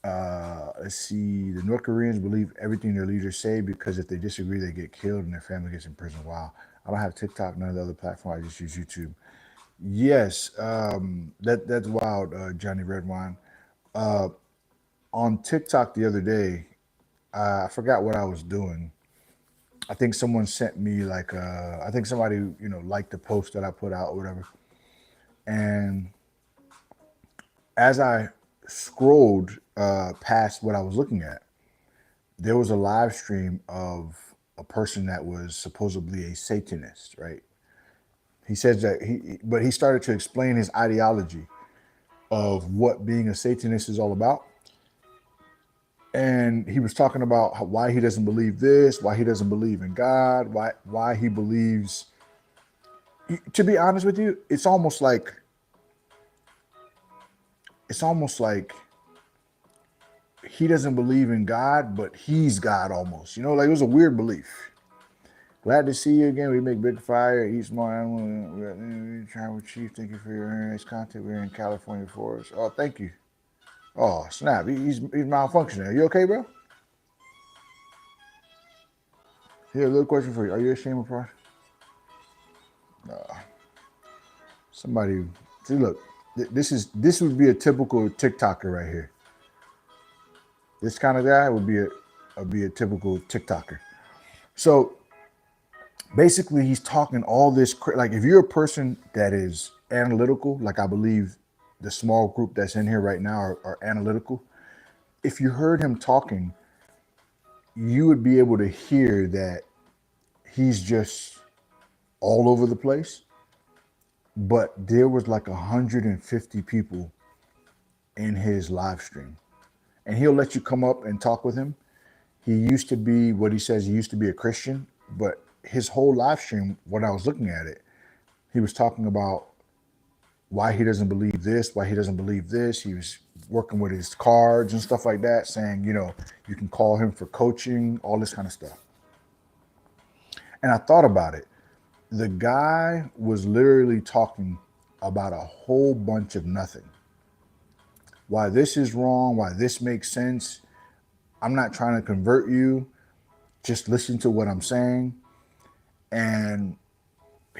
let's see, the North Koreans believe everything their leaders say because if they disagree, they get killed and their family gets in prison. Wow. I don't have TikTok, none of the other platforms. I just use YouTube. Yes, that's wild, Johnny Redwine. On TikTok the other day, I forgot what I was doing. I think someone sent me like I think somebody liked the post that I put out or whatever. And as I scrolled past what I was looking at, there was a live stream of a person that was supposedly a Satanist, right? He says that but he started to explain his ideology of what being a Satanist is all about. And he was talking about why he doesn't believe this, why he doesn't believe in God, why he believes. To be honest with you, it's almost like he doesn't believe in God, but he's God almost. Like it was a weird belief. Glad to see you again. We make big fire, eat small animals. We're trying with Chief. Thank you for your nice content. We're in California for us. Oh, thank you. Oh, snap. He's malfunctioning. Are you okay, bro? Here, a little question for you. Are you ashamed of pride? Somebody, see, look, this would be a typical TikToker right here. This kind of guy would be a typical TikToker. So basically, he's talking all this, like if you're a person that is analytical, like I believe the small group that's in here right now are analytical. If you heard him talking, you would be able to hear that he's just all over the place. But there was like 150 people in his live stream. And he'll let you come up and talk with him. He used to be, what he says, he used to be a Christian, but his whole live stream, when I was looking at it, he was talking about why he doesn't believe this, why he doesn't believe this. He was working with his cards and stuff like that, saying, you can call him for coaching, all this kind of stuff. And I thought about it. The guy was literally talking about a whole bunch of nothing. Why this is wrong, why this makes sense. I'm not trying to convert you. Just listen to what I'm saying. And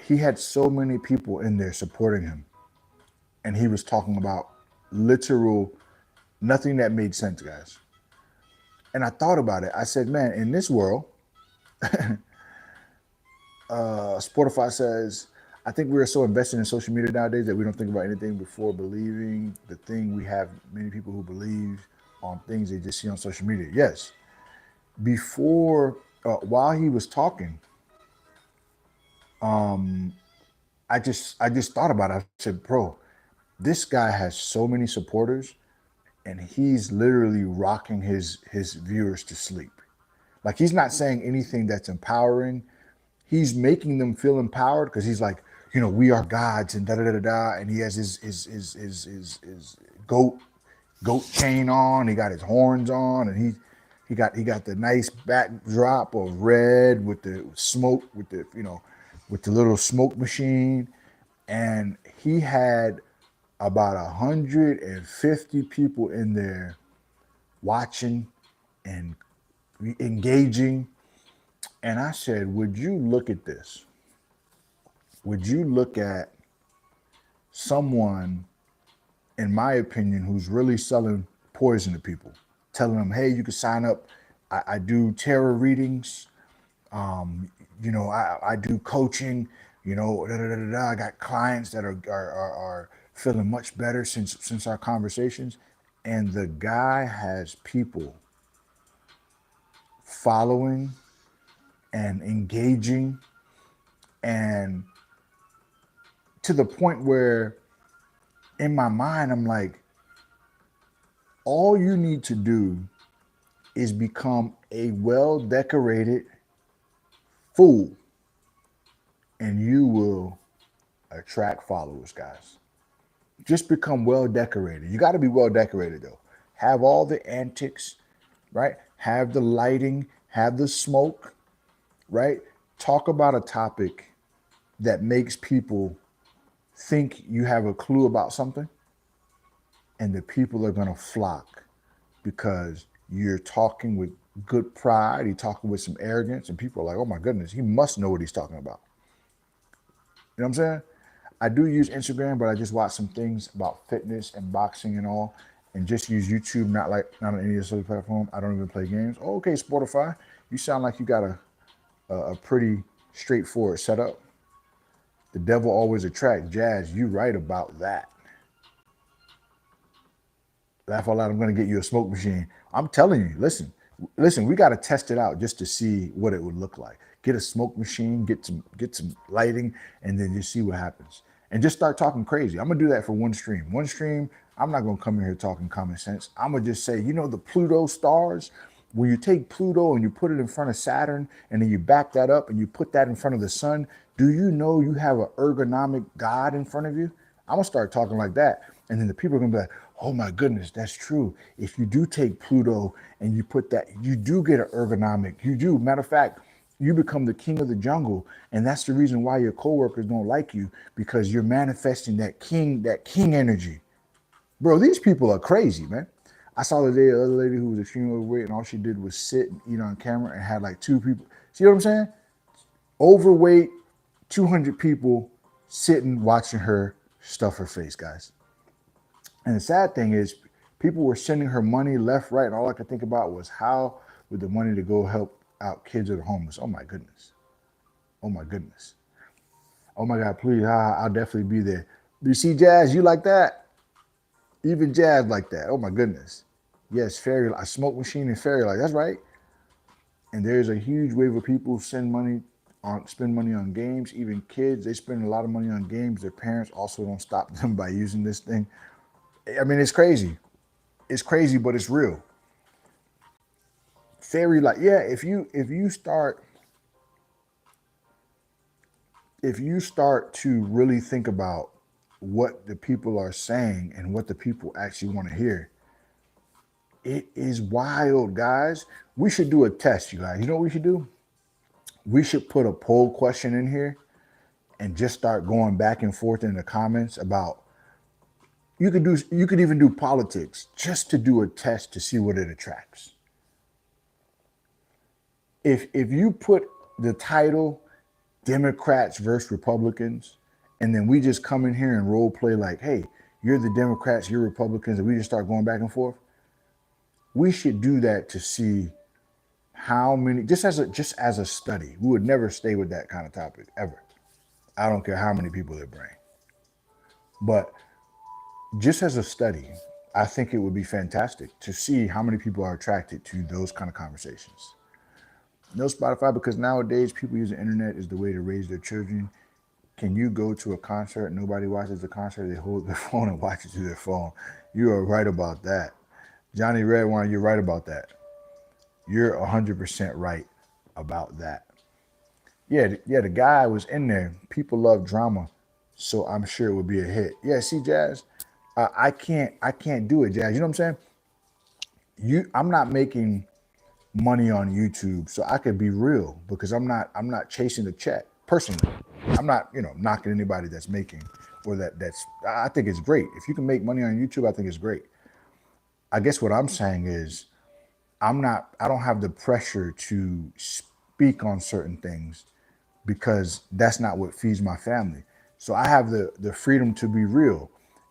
he had so many people in there supporting him. And he was talking about literal nothing that made sense, guys. And I thought about it. I said, man, in this world, Spotify says, I think we are so invested in social media nowadays that we don't think about anything before believing the thing. We have many people who believe on things they just see on social media. Yes. Before, while he was talking, I just thought about it. I said, bro, this guy has so many supporters, and he's literally rocking his viewers to sleep. Like, he's not saying anything that's empowering. He's making them feel empowered because he's like, we are gods and da da da da da. And he has his goat chain on. He got his horns on, and he got the nice backdrop of red with the smoke with the little smoke machine, and he had about 150 people in there watching and engaging. And I said, would you look at this? Would you look at someone, in my opinion, who's really selling poison to people, telling them, hey, you can sign up. I do tarot readings. I do coaching. Da, da, da, da, da. I got clients that are feeling much better since our conversations. And the guy has people following and engaging, and to the point where in my mind I'm like, all you need to do is become a well decorated fool, and you will attract followers, guys. Just become well decorated. You got to be well decorated though. Have all the antics, right? Have the lighting, have the smoke, right? Talk about a topic that makes people think you have a clue about something, and the people are going to flock because you're talking with good pride, you're talking with some arrogance, and people are like, oh my goodness, he must know what he's talking about. You know what I'm saying? I do use Instagram, but I just watch some things about fitness and boxing and all, and just use YouTube, not on any other platform. I don't even play games. Oh, okay, Spotify, you sound like you got a pretty straightforward setup. The devil always attracts. Jazz, you right about that. Laugh out loud, I'm going to get you a smoke machine. I'm telling you, listen, we got to test it out just to see what it would look like. Get a smoke machine, get some lighting, and then just see what happens. And just start talking crazy. I'm going to do that for one stream. One stream, I'm not going to come in here talking common sense. I'm going to just say, the Pluto stars, when you take Pluto and you put it in front of Saturn, and then you back that up and you put that in front of the sun, do you know you have an ergonomic God in front of you? I'm going to start talking like that. And then the people are going to be like, oh my goodness, that's true. If you do take Pluto and you put that, you do get an ergonomic. You do. Matter of fact, you become the king of the jungle. And that's the reason why your coworkers don't like you, because you're manifesting that king energy. Bro, these people are crazy, man. I saw the other lady who was extremely overweight, and all she did was sit and eat on camera and had like two people. See what I'm saying? Overweight, 200 people sitting watching her stuff her face, guys. And the sad thing is, people were sending her money left, right, and all I could think about was how with the money to go help out kids that are homeless. Oh my goodness. Oh my goodness. Oh my God, please, I'll definitely be there. Do you see Jazz? You like that? Even Jazz like that. Oh my goodness. Yes, fairy light, smoke machine and fairy light. That's right. And there's a huge wave of people spend money on games. Even kids, they spend a lot of money on games. Their parents also don't stop them by using this thing. I mean, it's crazy. It's crazy, but it's real. Fairy light. Yeah, if you start to really think about what the people are saying and what the people actually want to hear, it is wild, guys. We should do a test, you guys. You know what we should do? We should put a poll question in here and just start going back and forth in the comments about, you could even do politics just to do a test to see what it attracts. If you put the title Democrats versus Republicans, and then we just come in here and role play like, hey, you're the Democrats, you're Republicans, and we just start going back and forth, we should do that to see how many, just as a study. We would never stay with that kind of topic ever. I don't care how many people it bring. But just as a study, I think it would be fantastic to see how many people are attracted to those kind of conversations. No Spotify, because nowadays people use the internet as the way to raise their children. Can you go to a concert? Nobody watches the concert. They hold their phone and watch it through their phone. You are right about that. Johnny Redwine, you're right about that. You're 100% right about that. Yeah, the guy was in there. People love drama, so I'm sure it would be a hit. Yeah, see, Jazz, I can't do it, Jazz. You know what I'm saying? I'm not making money on YouTube, so I could be real because I'm not chasing the check personally. I'm not, knocking anybody that's making or that's. I think it's great if you can make money on YouTube. I think it's great. I guess what I'm saying is I don't have the pressure to speak on certain things because that's not what feeds my family. So I have the freedom to be real.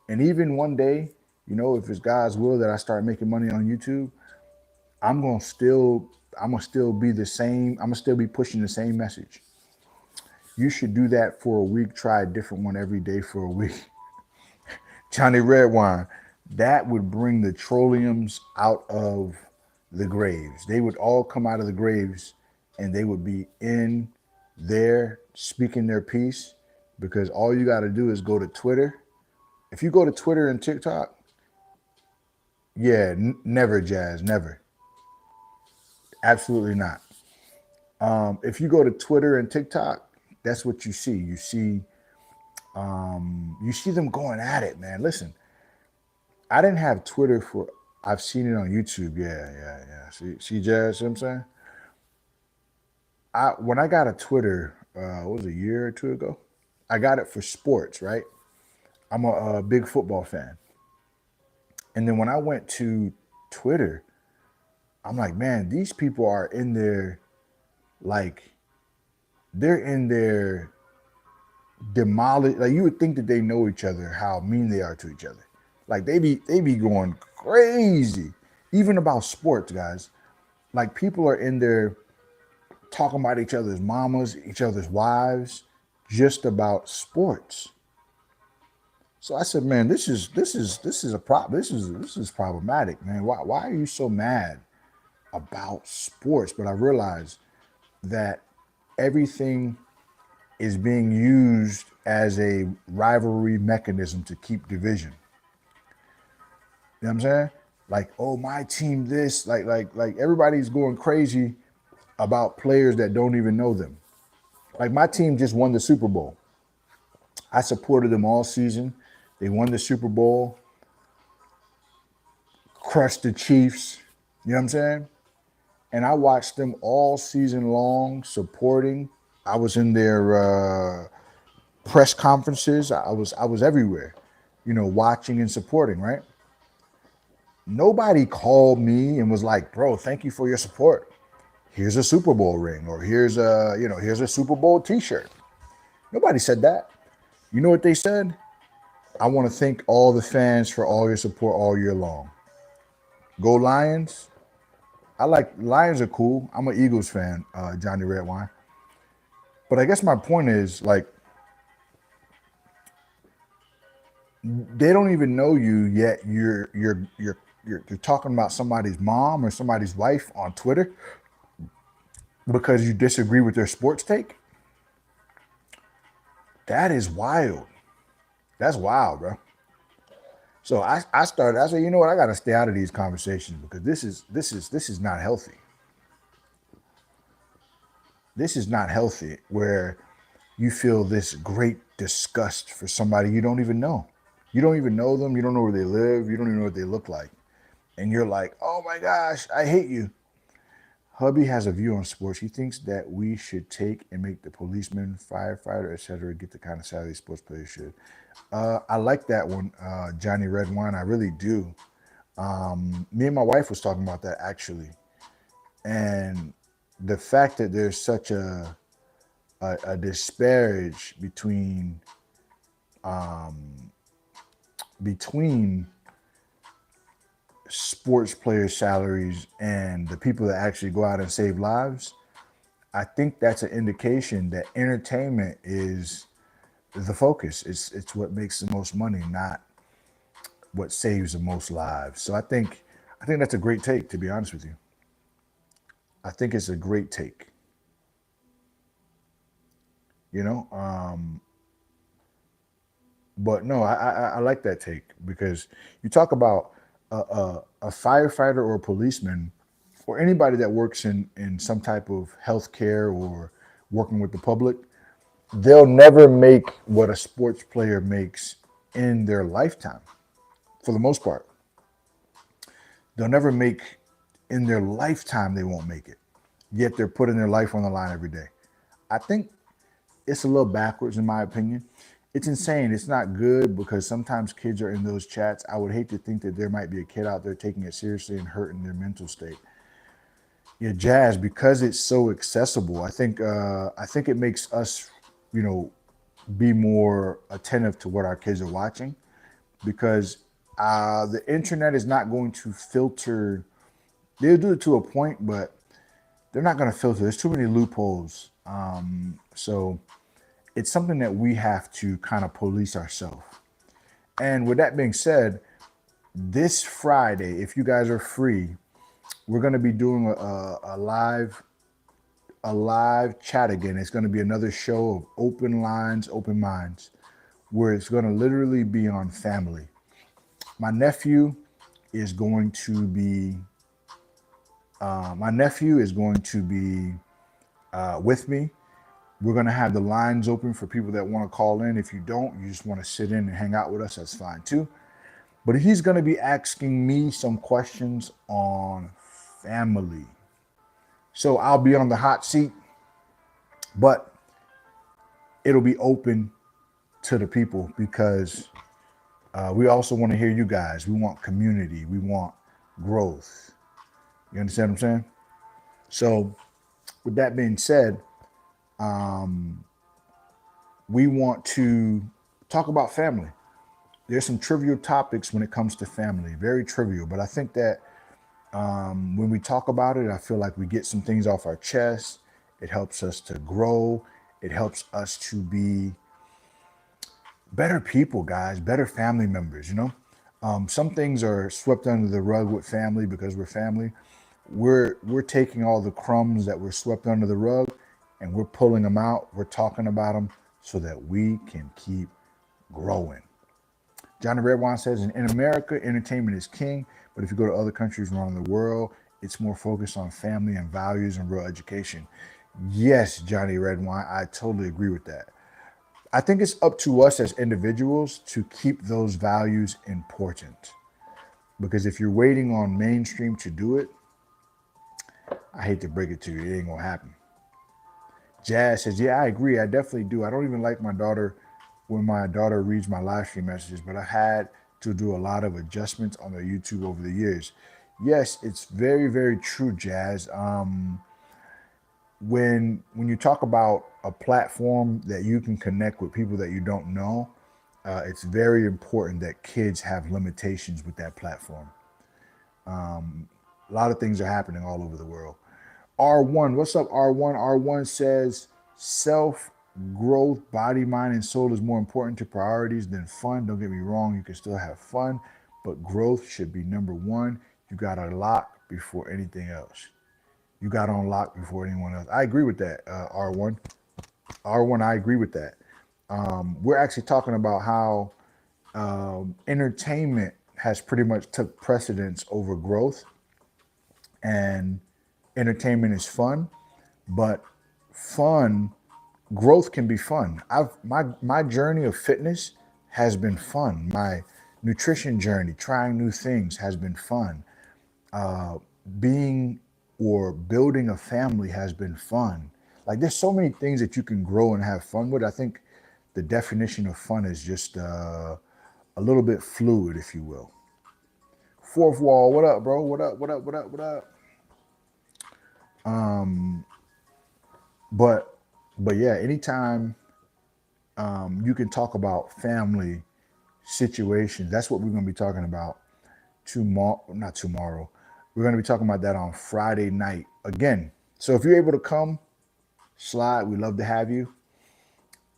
And even one day, if it's God's will that I start making money on YouTube, I'm gonna still I'm gonna still be the same. I'm gonna still be pushing the same message. You should do that for a week. Try a different one every day for a week. Johnny Redwine, that would bring the trolliums out of the graves. They would all come out of the graves and they would be in there speaking their piece because all you got to do is go to Twitter. If you go to Twitter and TikTok, yeah, never, Jazz, never. Absolutely not. If you go to Twitter and TikTok, that's what you see. You see them going at it, man. Listen, I didn't have Twitter for. I've seen it on YouTube. Yeah. See, Jazz. See what I'm saying? When I got a Twitter, what was it, a year or two ago? I got it for sports, right? I'm a big football fan, and then when I went to Twitter, I'm like, man, these people are in there, like, they're in there demolish. Like you would think that they know each other, how mean they are to each other. Like they be going crazy, even about sports, guys. Like people are in there talking about each other's mamas, each other's wives, just about sports. So I said, man, this is a problem. This is problematic, man. Why are you so mad about sports? But I realized that everything is being used as a rivalry mechanism to keep division. You know what I'm saying? Like, oh, my team this, like everybody's going crazy about players that don't even know them. Like my team just won the Super Bowl. I supported them all season. They won the Super Bowl, crushed the Chiefs. You know what I'm saying? And I watched them all season long supporting. I was in their press conferences. I was everywhere, watching and supporting, right? Nobody called me and was like, bro, thank you for your support. Here's a Super Bowl ring, or here's a Super Bowl t-shirt. Nobody said that. You know what they said? I want to thank all the fans for all your support all year long. Go Lions. I like Lions are cool. I'm an Eagles fan, Johnny Redwine. But I guess my point is like they don't even know you yet. You're talking about somebody's mom or somebody's wife on Twitter because you disagree with their sports take. That is wild. That's wild, bro. So I started. I said, you know what? I got to stay out of these conversations because this is not healthy. This is not healthy. Where you feel this great disgust for somebody you don't even know. You don't even know them. You don't know where they live. You don't even know what they look like. And you're like, oh my gosh, I hate you. Hubby has a view on sports. He thinks that we should take and make the policeman, firefighter, etc., get the kind of salary sports players should. I like that one, Johnny Redwine. I really do. Me and my wife was talking about that actually, and the fact that there's such a disparage between sports players' salaries and the people that actually go out and save lives. I think that's an indication that entertainment is the focus. It's what makes the most money, not what saves the most lives. So I think that's a great take, to be honest with you. I think it's a great take. You know, But no, I like that take because you talk about a firefighter or a policeman or anybody that works in some type of healthcare or working with the public, they'll never make what a sports player makes in their lifetime for the most part. They'll never make in their lifetime, they won't make it. Yet they're putting their life on the line every day. I think it's a little backwards in my opinion. It's insane. It's not good because sometimes kids are in those chats. I would hate to think that there might be a kid out there taking it seriously and hurting their mental state. Yeah, jazz because it's so accessible. I think it makes us, you know, be more attentive to what our kids are watching because the internet is not going to filter. They'll do it to a point, but they're not going to filter. There's too many loopholes. So it's something that we have to kind of police ourselves. And with that being said, this Friday, if you guys are free, we're going to be doing a live chat again. It's going to be another show of open lines, open minds, where it's going to literally be on family. My nephew is going to be with me. We're going to have the lines open for people that want to call in. If you don't, you just want to sit in and hang out with us, that's fine too. But he's going to be asking me some questions on family. So I'll be on the hot seat, but it'll be open to the people because we also want to hear you guys. We want community. We want growth. You understand what I'm saying? So, with that being said, we want to talk about family. There's some trivial topics when it comes to family, very trivial, but I think that when we talk about it, I feel like we get some things off our chest. It helps us to grow. It helps us to be better people, guys, better family members, you know? Some things are swept under the rug with family because we're family. We're taking all the crumbs that were swept under the rug and we're pulling them out. We're talking about them so that we can keep growing. Johnny Redwine says, in America, entertainment is king, but if you go to other countries around the world, it's more focused on family and values and real education. Yes, Johnny Redwine, I totally agree with that. I think it's up to us as individuals to keep those values important. Because if you're waiting on mainstream to do it, I hate to break it to you, it ain't gonna happen. Jazz says, yeah, I agree. I definitely do. I don't even like my daughter when my daughter reads my live stream messages, but I had to do a lot of adjustments on their YouTube over the years. Yes, it's very, very true, Jazz. When you talk about a platform that you can connect with people that you don't know, it's very important that kids have limitations with that platform. A lot of things are happening all over the world. R1, what's up, R1? R1 says self growth, body, mind, and soul is more important to priorities than fun. Don't get me wrong, you can still have fun, but growth should be number one. You got to lock before anything else. You got to unlock before anyone else. I agree with that, R1. R1, I agree with that. We're actually talking about how entertainment has pretty much took precedence over growth, and entertainment is fun, but fun growth can be fun. My journey of fitness has been fun. My nutrition journey, trying new things, has been fun. Being or building a family has been fun. Like there's so many things that you can grow and have fun with. I think the definition of fun is just a little bit fluid, if you will. Fourth wall, what up, bro? What up? What up? What up? What up? But but yeah, anytime you can talk about family situations, that's what we're going to be talking about tomorrow. Not tomorrow. We're going to be talking about that on Friday night again. So if you're able to come, slide. We'd love to have you.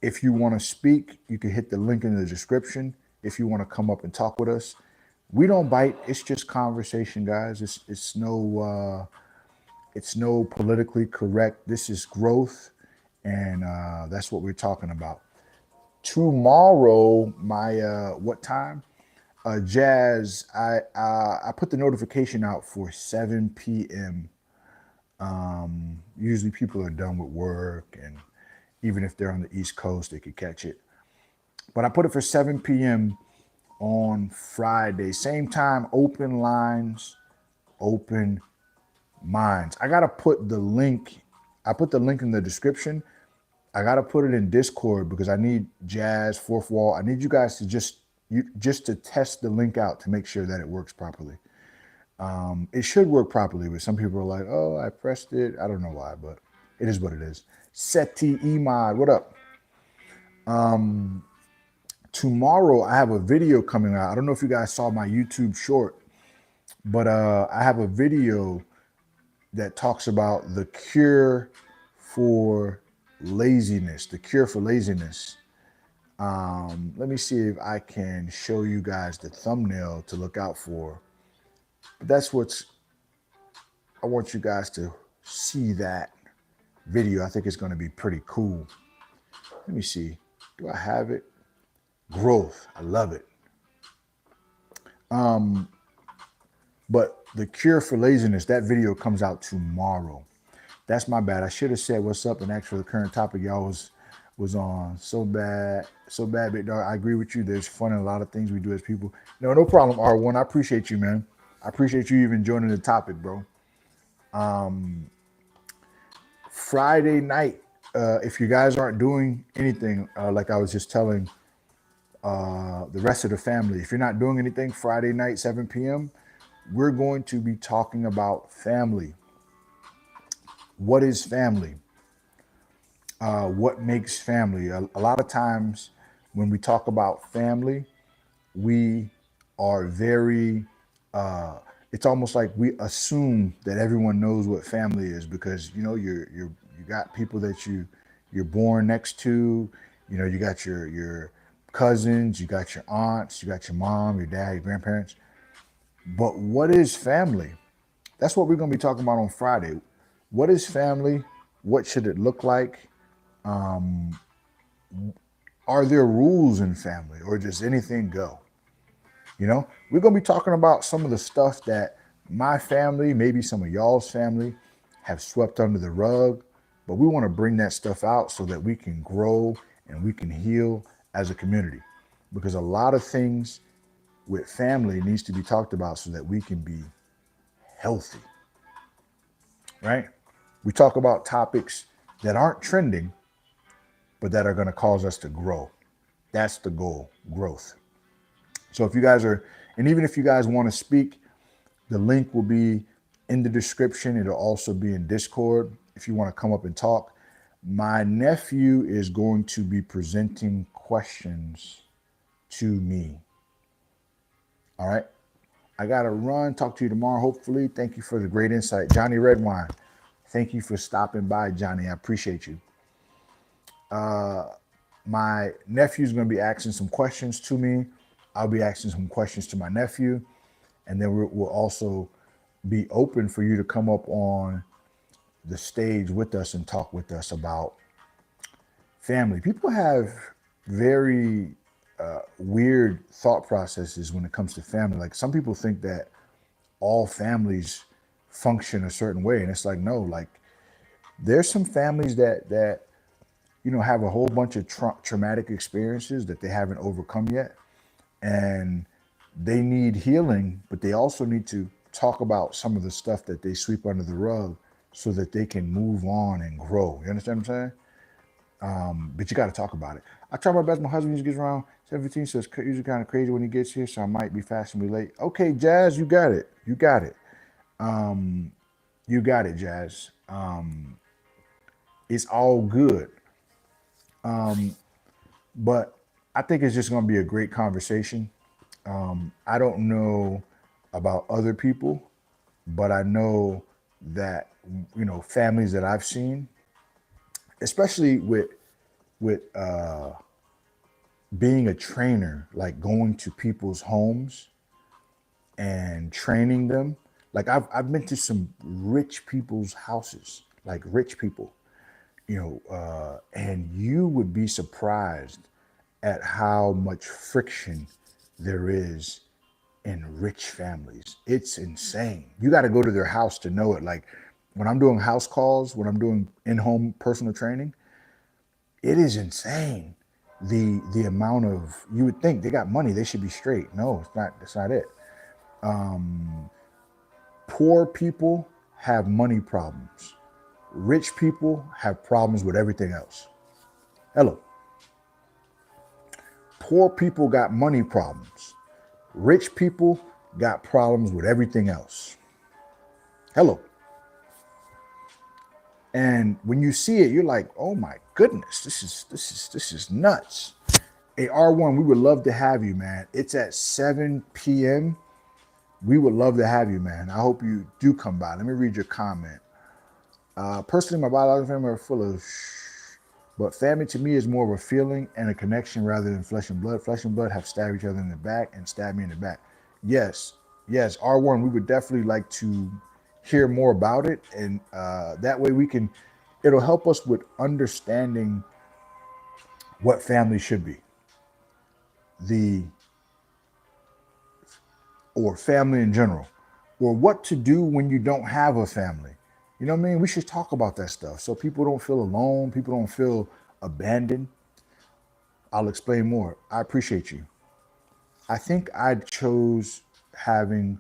If you want to speak, you can hit the link in the description. If you want to come up and talk with us, we don't bite. It's just conversation, guys. It's no politically correct. This is growth, and that's what we're talking about. Tomorrow, my what time? Jazz, I put the notification out for 7 p.m. Usually people are done with work, and even if they're on the East Coast, they could catch it. But I put it for 7 p.m. on Friday. Same time, open lines, open minds. I gotta put the link. I put the link in the description. I gotta put it in Discord because I need Jazz, Fourth Wall. I need you guys to just to test the link out to make sure that it works properly. It should work properly, but some people are like, "Oh, I pressed it." I don't know why, but it is what it is. Seti Emod, what up? Tomorrow I have a video coming out. I don't know if you guys saw my YouTube short, but I have a video that talks about the cure for laziness. The cure for laziness. Let me see if I can show you guys the thumbnail to look out for. But that's what's, I want you guys to see that video. I think it's going to be pretty cool. Let me see. Do I have it? Growth. I love it. But the cure for laziness, that video comes out tomorrow. That's my bad. I should have said what's up and asked for the current topic y'all was on. So bad, big dog. I agree with you. There's fun in a lot of things we do as people. No problem, R1. I appreciate you, man. I appreciate you even joining the topic, bro. Friday night, if you guys aren't doing anything, like I was just telling the rest of the family, if you're not doing anything, Friday night, 7 p.m., we're going to be talking about family. What is family? What makes family? A lot of times when we talk about family, we are very, it's almost like we assume that everyone knows what family is because, you know, you got people that you're born next to, you know, you got your cousins, you got your aunts, you got your mom, your dad, your grandparents. But what is family? That's what we're going to be talking about on Friday. What is family? What should it look like? Are there rules in family or does anything go? You know, we're going to be talking about some of the stuff that my family, maybe some of y'all's family have swept under the rug, but we want to bring that stuff out so that we can grow and we can heal as a community because a lot of things with family needs to be talked about so that we can be healthy, right? We talk about topics that aren't trending, but that are going to cause us to grow. That's the goal, growth. So if you guys are, and even if you guys want to speak, the link will be in the description. It'll also be in Discord if you want to come up and talk. My nephew is going to be presenting questions to me. All right. I got to run. Talk to you tomorrow, hopefully. Thank you for the great insight. Johnny Redwine, thank you for stopping by, Johnny. I appreciate you. My nephew's going to be asking some questions to me. I'll be asking some questions to my nephew. And then we'll also be open for you to come up on the stage with us and talk with us about family. People have very weird thought processes when it comes to family. Like some people think that all families function a certain way. And it's like, no, like there's some families that you know, have a whole bunch of traumatic experiences that they haven't overcome yet. And they need healing, but they also need to talk about some of the stuff that they sweep under the rug so that they can move on and grow. You understand what I'm saying? But you got to talk about it. I try my best. My husband usually gets around 17, so it's usually kind of crazy when he gets here, so I might be fashionably late. Okay, Jazz, you got it. You got it. You got it, Jazz. It's all good. But I think it's just going to be a great conversation. I don't know about other people, but I know that, you know, families that I've seen, especially with being a trainer, like going to people's homes and training them. Like I've been to some rich people's houses, like rich people, you know, and you would be surprised at how much friction there is in rich families. It's insane. You got to go to their house to know it. Like when I'm doing house calls, when I'm doing in-home personal training, it is insane. The amount of, you would think they got money, they should be straight. No, it's not. That's not it. Poor people have money problems. Rich people have problems with everything else. Hello. Poor people got money problems. Rich people got problems with everything else. Hello. And when you see it, you're like, oh my goodness, this is nuts. Hey, R1, we would love to have you, man. It's at 7 p.m. We would love to have you, man. I hope you do come by. Let me read your comment. Personally, my biological family are full of but family to me is more of a feeling and a connection rather than flesh and blood. Flesh and blood have stabbed each other in the back and stabbed me in the back. Yes, R1, we would definitely like to hear more about it. And that way it'll help us with understanding what family should be. Or family in general. Or what to do when you don't have a family. You know what I mean? We should talk about that stuff so people don't feel alone, people don't feel abandoned. I'll explain more. I appreciate you. I think I'd choose having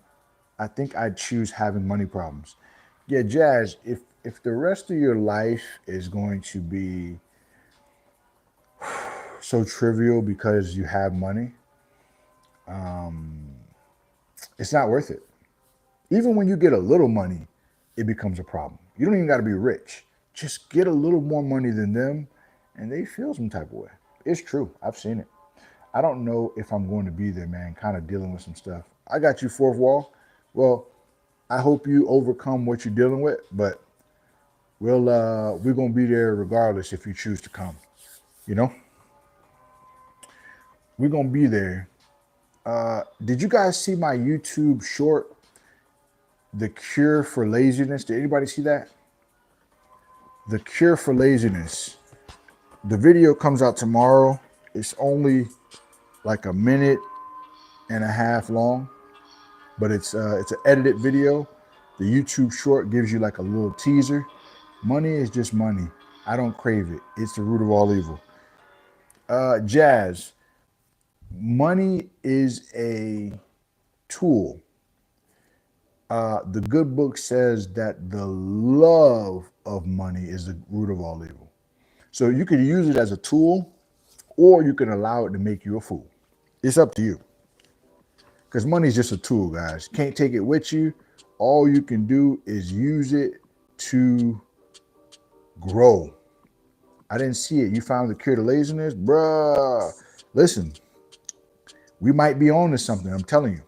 money problems. Yeah, Jazz, if the rest of your life is going to be so trivial because you have money, it's not worth it. Even when you get a little money, it becomes a problem. You don't even got to be rich. Just get a little more money than them and they feel some type of way. It's true. I've seen it. I don't know if I'm going to be there, man, kind of dealing with some stuff. I got you, fourth wall. Well, I hope you overcome what you're dealing with, but we're going to be there regardless if you choose to come. You know? We're going to be there. Did you guys see my YouTube short, The Cure for Laziness? Did anybody see that? The Cure for Laziness. The video comes out tomorrow. It's only like a minute and a half long, but it's an edited video. The YouTube short gives you like a little teaser. Money is just money. I don't crave it. It's the root of all evil. Jazz, money is a tool. The good book says that the love of money is the root of all evil. So you can use it as a tool, or you can allow it to make you a fool. It's up to you. Because money is just a tool, guys. Can't take it with you. All you can do is use it to grow. I didn't see it. You found the cure to laziness? Bruh. Listen, we might be on to something. I'm telling you.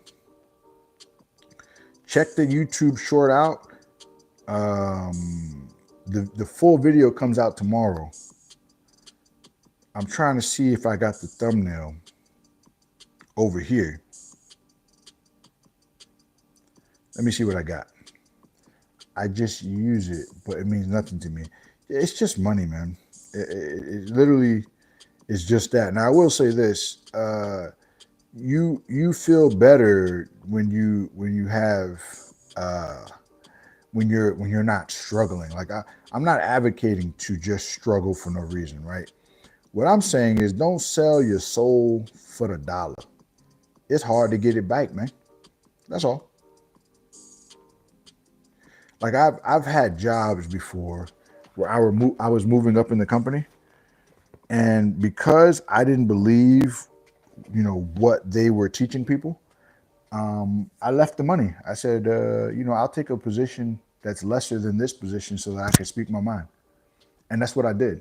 Check the YouTube short out. The full video comes out tomorrow. I'm trying to see if I got the thumbnail over here. Let me see what I got. I just use it, but it means nothing to me. It's just money, man. It literally is just that. Now I will say this: you feel better when you're not struggling. Like I'm not advocating to just struggle for no reason, right? What I'm saying is don't sell your soul for the dollar. It's hard to get it back, man. That's all. Like I've had jobs before where I was moving up in the company, and because I didn't believe, what they were teaching people, I left the money. I said, I'll take a position that's lesser than this position so that I can speak my mind. And that's what I did.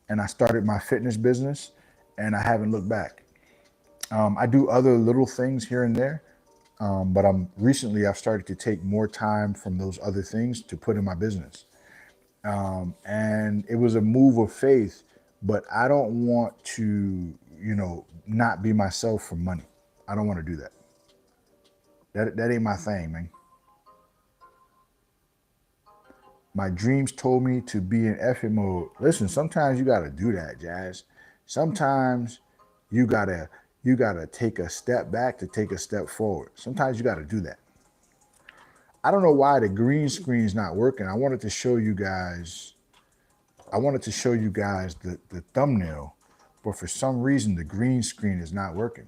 And I started my fitness business, and I haven't looked back. I do other little things here and there, but I've started to take more time from those other things to put in my business. And it was a move of faith, but I don't want to, not be myself for money. I don't want to do that. That ain't my thing, man. My dreams told me to be in effort mode. Listen, sometimes you got to do that, Jazz. Sometimes You gotta take a step back to take a step forward. Sometimes you gotta do that. I don't know why the green screen is not working. I wanted to show you guys. I wanted to show you guys the thumbnail, but for some reason the green screen is not working.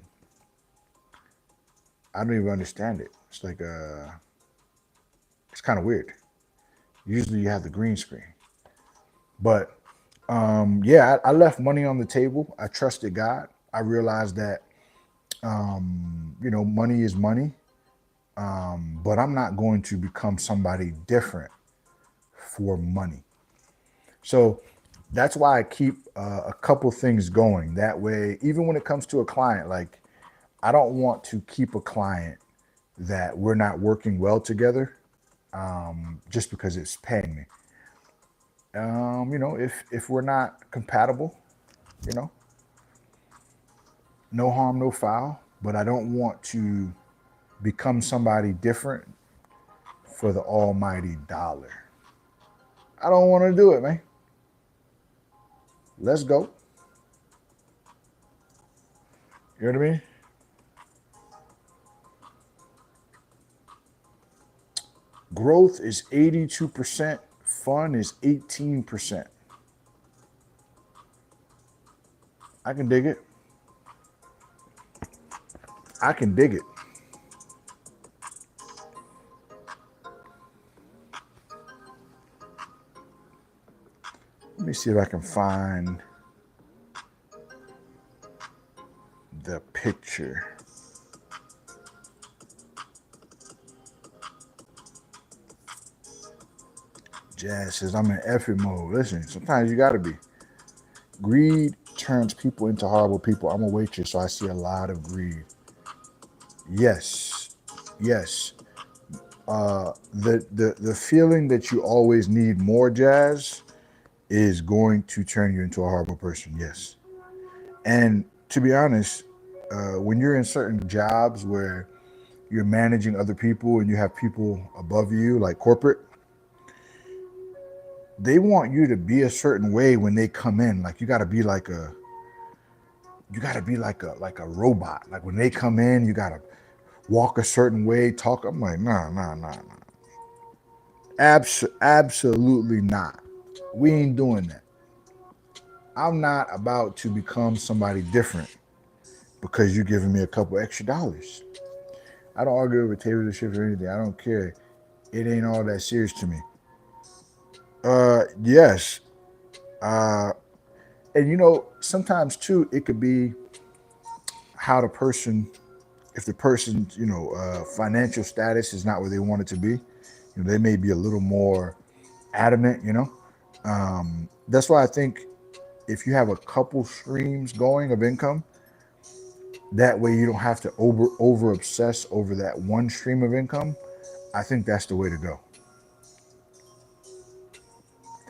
I don't even understand it. It's like it's kind of weird. Usually you have the green screen, but yeah, I left money on the table. I trusted God. I realized that money is money, but I'm not going to become somebody different for money. So that's why I keep a couple things going. That way, even when it comes to a client, like I don't want to keep a client that we're not working well together just because it's paying me. If we're not compatible, you know, no harm, no foul. But I don't want to become somebody different for the almighty dollar. I don't want to do it, man. Let's go. You know what I mean? Growth is 82%, fun is 18%. I can dig it. I can dig it. Let me see if I can find the picture. Jazz says, I'm in effort mode. Listen, sometimes you gotta be. Greed turns people into horrible people. I'm a waitress, so I see a lot of greed. Yes. Yes. The feeling that you always need more, Jazz, is going to turn you into a horrible person. Yes. And to be honest, when you're in certain jobs where you're managing other people and you have people above you, like corporate, they want you to be a certain way when they come in. Like you gotta be like a robot. Like when they come in, you gotta walk a certain way, talk. I'm like, nah. Absolutely not. We ain't doing that. I'm not about to become somebody different because you're giving me a couple extra dollars. I don't argue over tables or shifts or anything. I don't care. It ain't all that serious to me. Yes. Uh, and sometimes too, it could be how the person, if the person's, financial status is not where they want it to be, they may be a little more adamant. That's why I think if you have a couple streams going of income, that way you don't have to over obsess over that one stream of income. I think that's the way to go.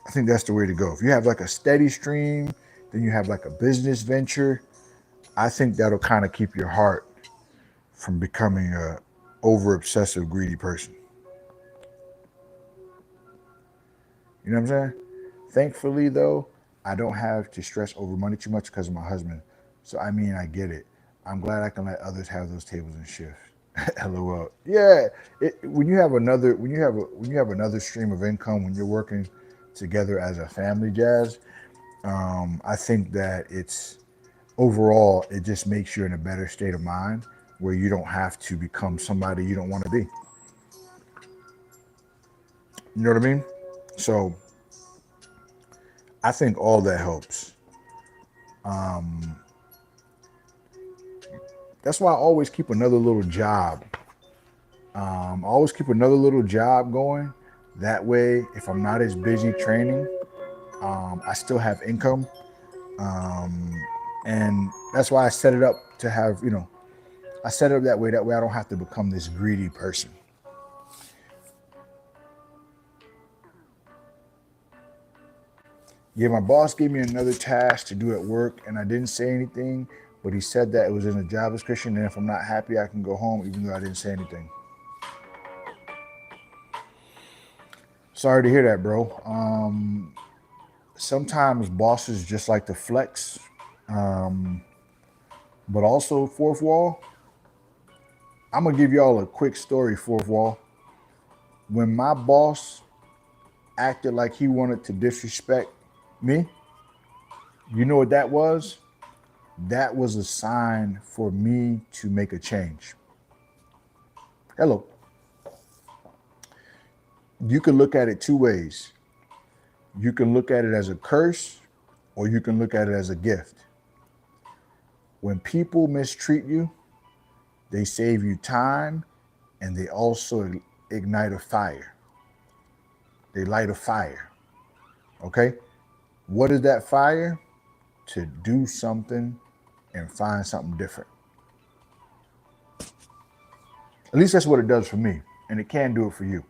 I think that's the way to go. If you have like a steady stream, then you have like a business venture. I think that'll kind of keep your heart from becoming a over obsessive greedy person. You know what I'm saying? Thankfully though, I don't have to stress over money too much because of my husband. So I mean, I get it. I'm glad I can let others have those tables and shift. LOL. Yeah, when you have another stream of income when you're working together as a family, Jazz. I think that it's overall it just makes you in a better state of mind where you don't have to become somebody you don't want to be. You know what I mean? So I think all that helps. Um, that's why I always keep another little job. I always keep another little job going. That way, if I'm not as busy training, I still have income. Um, and that's why I set it up to have, I set it up that way. That way I don't have to become this greedy person. Yeah, my boss gave me another task to do at work and I didn't say anything, but he said that it was in the job description. And if I'm not happy, I can go home even though I didn't say anything. Sorry to hear that, bro. Sometimes bosses just like to flex. Um, But also, fourth wall, I'm gonna give y'all a quick story, fourth wall. When my boss acted like he wanted to disrespect me, you know what that was? That was a sign for me to make a change. Hello. You can look at it two ways. You can look at it as a curse, or you can look at it as a gift. When people mistreat you, they save you time, and they also ignite a fire. They light a fire. Okay? What is that fire? To do something and find something different. At least that's what it does for me, and it can do it for you.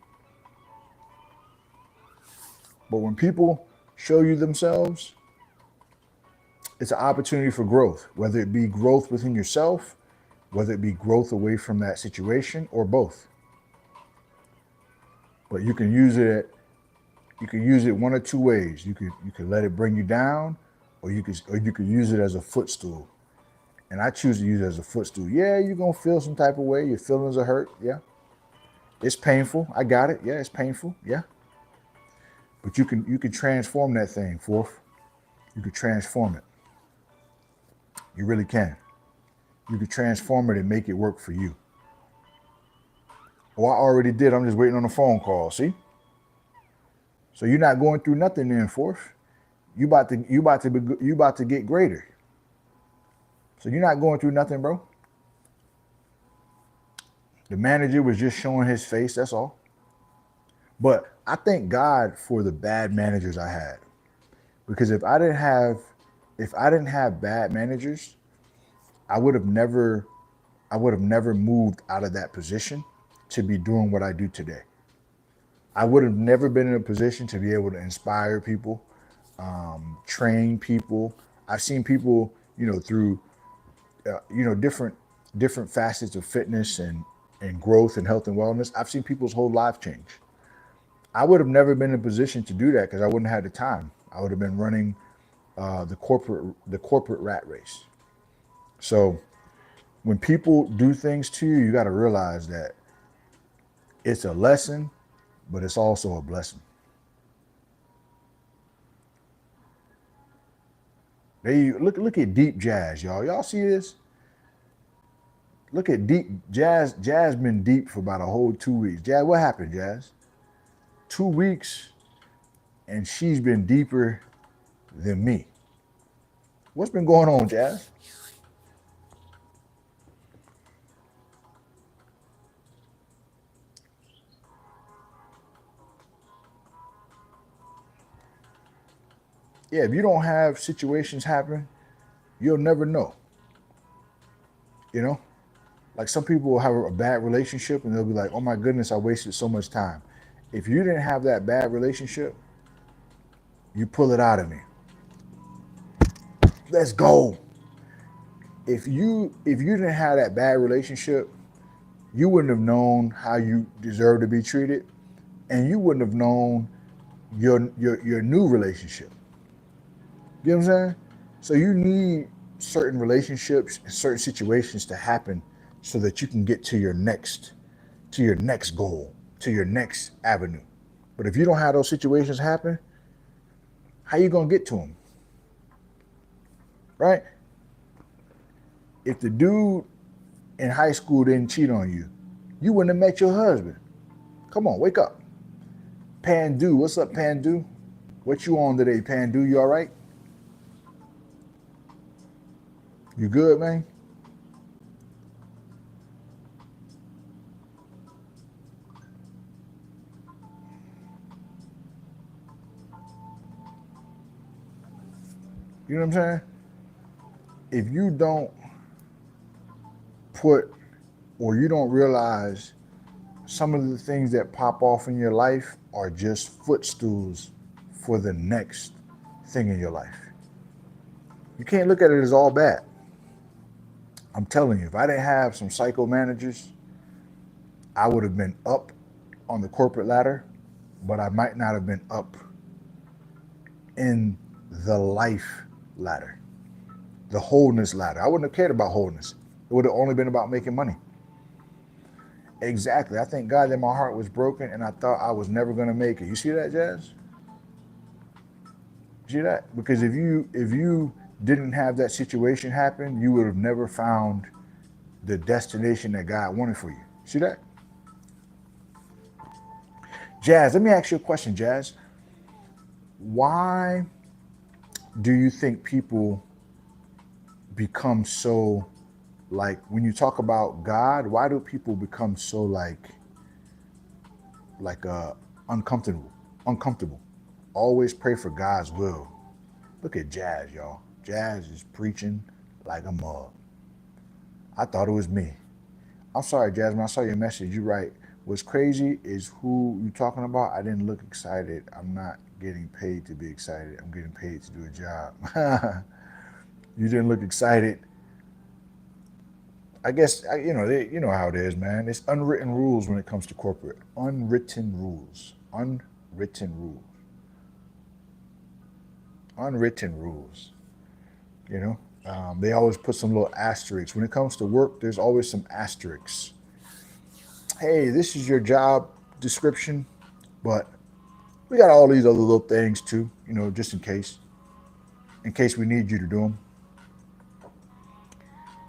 But when people show you themselves, it's an opportunity for growth, whether it be growth within yourself, whether it be growth away from that situation, or both. But you can use it one or two ways. You could let it bring you down, or you could use it as a footstool. And I choose to use it as a footstool. Yeah, you're gonna feel some type of way. Your feelings are hurt. Yeah. It's painful. I got it. Yeah, it's painful. Yeah. But you can transform that thing, fourth. You can transform it. You really can. You can transform it and make it work for you. Oh, I already did. I'm just waiting on a phone call. See? So you're not going through nothing then, fourth. You about to get greater. So you're not going through nothing, bro. The manager was just showing his face, that's all. But I thank God for the bad managers I had. Because if I didn't have bad managers, I would have never moved out of that position to be doing what I do today. I would have never been in a position to be able to inspire people, train people. I've seen people, through different facets of fitness and growth and health and wellness. I've seen people's whole life change. I would have never been in a position to do that because I wouldn't have had the time. I would have been running the corporate rat race. So when people do things to you, you got to realize that it's a lesson, but it's also a blessing. Look at deep jazz, y'all. Y'all see this? Look at deep jazz. Jazz been deep for about a whole 2 weeks. Jazz, what happened, Jazz? 2 weeks, and she's been deeper than me. What's been going on, Jazz? Yeah, if you don't have situations happen, you'll never know. Like some people will have a bad relationship and they'll be like, oh my goodness, I wasted so much time. If you didn't have that bad relationship, you pull it out of me. Let's go. If you didn't have that bad relationship, you wouldn't have known how you deserve to be treated, and you wouldn't have known your new relationship. You know what I'm saying? So you need certain relationships and certain situations to happen so that you can get to your next goal, to your next avenue. But if you don't have those situations happen, how you gonna get to them? Right? If the dude in high school didn't cheat on you, you wouldn't have met your husband. Come on, wake up. Pandu, what's up, Pandu? What you on today, Pandu? You all right? You good, man? You know what I'm saying? If you don't put, or you don't realize some of the things that pop off in your life are just footstools for the next thing in your life. You can't look at it as all bad. I'm telling you, if I didn't have some psycho managers, I would have been up on the corporate ladder, but I might not have been up in the life ladder. the wholeness ladder. I wouldn't have cared about wholeness. It would have only been about making money. Exactly. I thank God that my heart was broken and I thought I was never going to make it. You see that, Jazz? You see that? Because if you didn't have that situation happen, you would have never found the destination that God wanted for you. See that? Jazz, let me ask you a question, Jazz. Why do you think people become so, like, when you talk about God, why do people become so like uncomfortable? Uncomfortable. Always pray for God's will. Look at Jazz, y'all. Jazz is preaching like a mug. I thought it was me. I'm sorry, Jasmine. I saw your message. You're right. What's crazy is who you talking about. I didn't look excited. I'm not getting paid to be excited. I'm getting paid to do a job. You didn't look excited. I guess you know how it is, man. It's unwritten rules when it comes to corporate. Unwritten rules. Unwritten rules. Unwritten rules. You know, they always put some little asterisks. When it comes to work, there's always some asterisks. Hey, this is your job description, but we got all these other little things too, you know, just in case we need you to do them,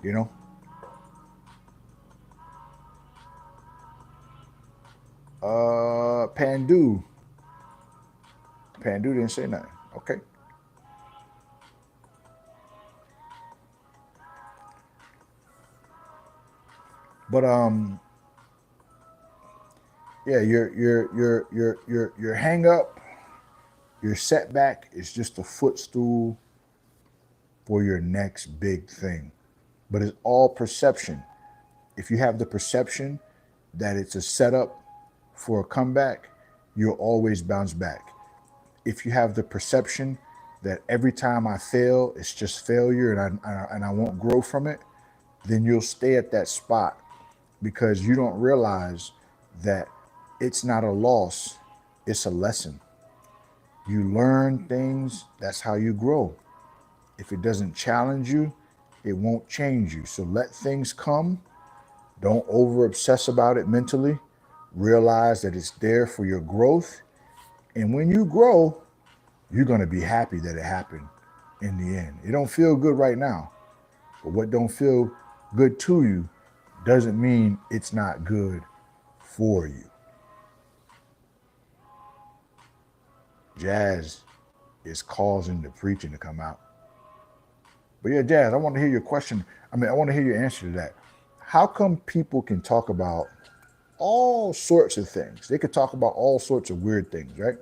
you know. Pandu. Pandu didn't say nothing. Okay. But yeah, your hang up, your setback is just a footstool for your next big thing. But it's all perception. If you have the perception that it's a setup for a comeback, you'll always bounce back. If you have the perception that every time I fail, it's just failure and I won't grow from it, then you'll stay at that spot because you don't realize that it's not a loss, it's a lesson. You learn things, that's how you grow. If it doesn't challenge you, it won't change you. So let things come. Don't over obsess about it mentally. Realize that it's there for your growth. And when you grow, you're going to be happy that it happened in the end. It don't feel good right now. But what don't feel good to you doesn't mean it's not good for you. Jazz is causing the preaching to come out. But yeah, Jazz, I want to hear your question. I want to hear your answer to that. How come people can talk about all sorts of things? They could talk about all sorts of weird things, right?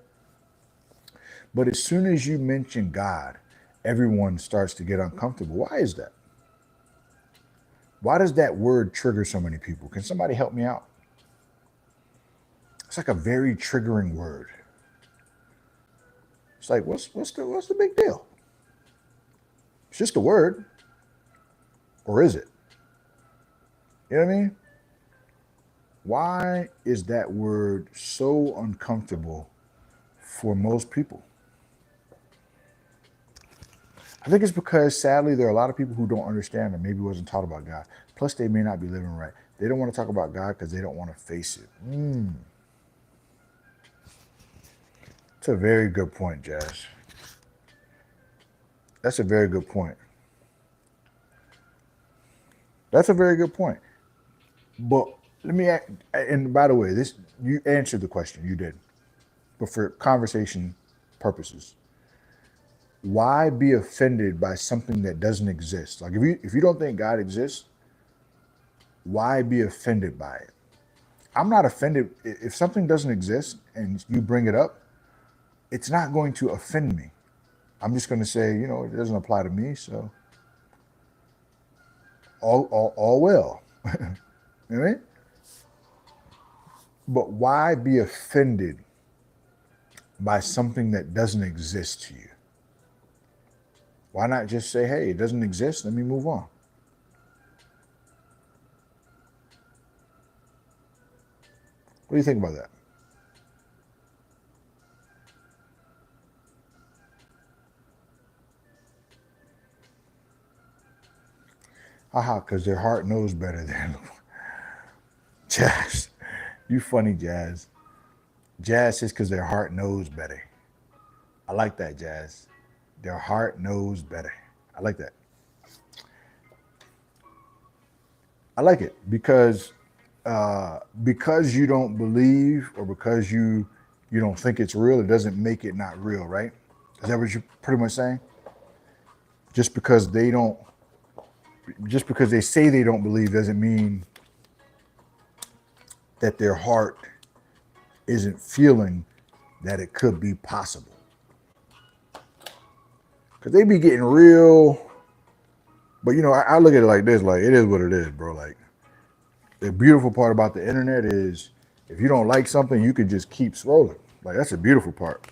But as soon as you mention God, everyone starts to get uncomfortable. Why is that? Why does that word trigger so many people? Can somebody help me out? It's like a very triggering word. It's like, what's the big deal? It's just a word. Or is it? You know what I mean? Why is that word so uncomfortable for most people? I think it's because, sadly, there are a lot of people who don't understand and maybe wasn't taught about God. Plus, they may not be living right. They don't want to talk about God because they don't want to face it. It's a very good point, Jazz. That's a very good point. That's a very good point. But let me, and by the way, this you answered the question. You did. But for conversation purposes, why be offended by something that doesn't exist? Like if you don't think God exists, why be offended by it? I'm not offended if something doesn't exist and you bring it up. It's not going to offend me. I'm just going to say, it doesn't apply to me, so all well. You know what I mean? But why be offended by something that doesn't exist to you? Why not just say, hey, it doesn't exist, let me move on? What do you think about that? Haha, because their heart knows better than Jazz. You funny, Jazz. Jazz says because their heart knows better. I like that, Jazz. Their heart knows better. I like that. I like it because you don't believe or because you don't think it's real, it doesn't make it not real, right? Is that what you're pretty much saying? Just because they don't, just because they say they don't believe doesn't mean that their heart isn't feeling that it could be possible. Because they be getting real, but I look at it like this, like it is what it is, bro. Like the beautiful part about the internet is if you don't like something, you can just keep scrolling. Like that's the beautiful part.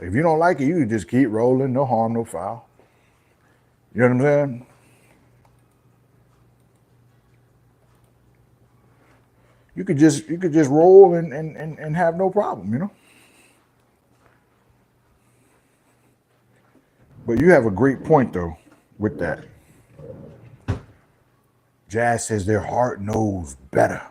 Like, if you don't like it, you can just keep rolling, no harm, no foul. You know what I'm saying? You could just roll and have no problem. But you have a great point though with that. Jazz says their heart knows better.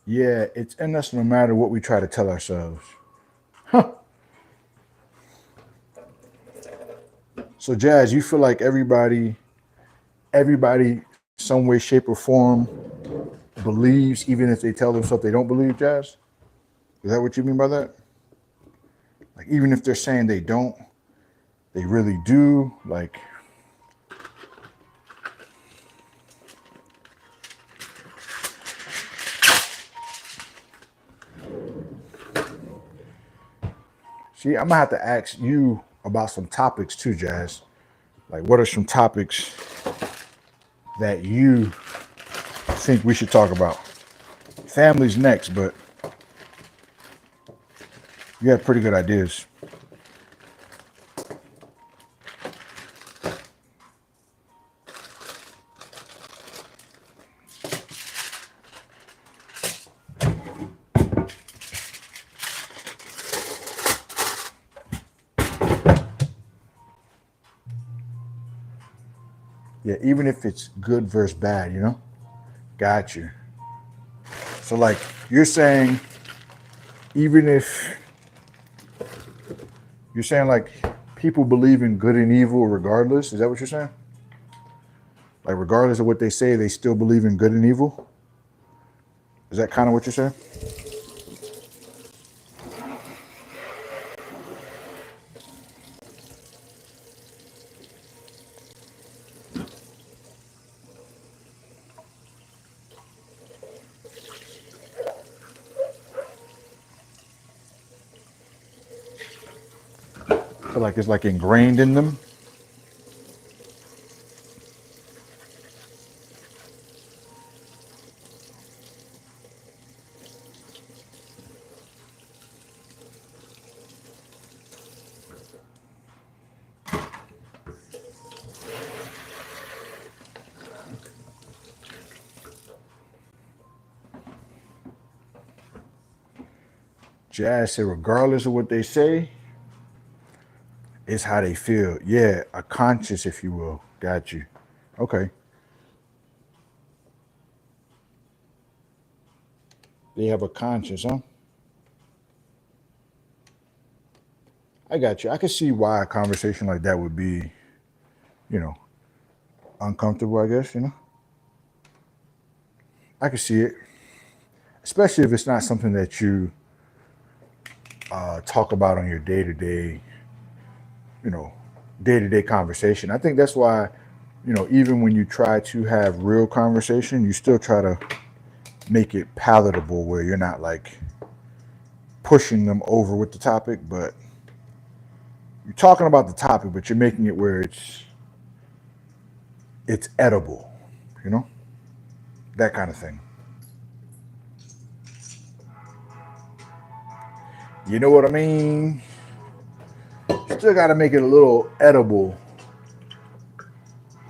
Yeah, it's in us no matter what we try to tell ourselves. Huh. So Jazz, you feel like everybody, some way, shape, or form believes, even if they tell themselves they don't believe, Jazz? Is that what you mean by that? Like even if they're saying they don't, they really do. Like see, I'm gonna have to ask you about some topics too, Jazz. Like what are some topics that you think we should talk about? Family's next, but you have pretty good ideas. Yeah, even if it's good versus bad. Got you. So like you're saying, even if you're saying like people believe in good and evil regardless, is that what you're saying? Like regardless of what they say, they still believe in good and evil? Is that kind of what you're saying? So like it's like ingrained in them. Jazz said, regardless of what they say, it's how they feel. Yeah, a conscience, if you will. Got you. Okay. They have a conscience, huh? I got you. I can see why a conversation like that would be, you know, uncomfortable, I guess. I can see it. Especially if it's not something that you talk about on your you know, day to day conversation. I think that's why, even when you try to have real conversation, you still try to make it palatable where you're not like pushing them over with the topic, but you're talking about the topic, but you're making it where it's it's edible, you know, that kind of thing. You know what I mean? Still got to make it a little edible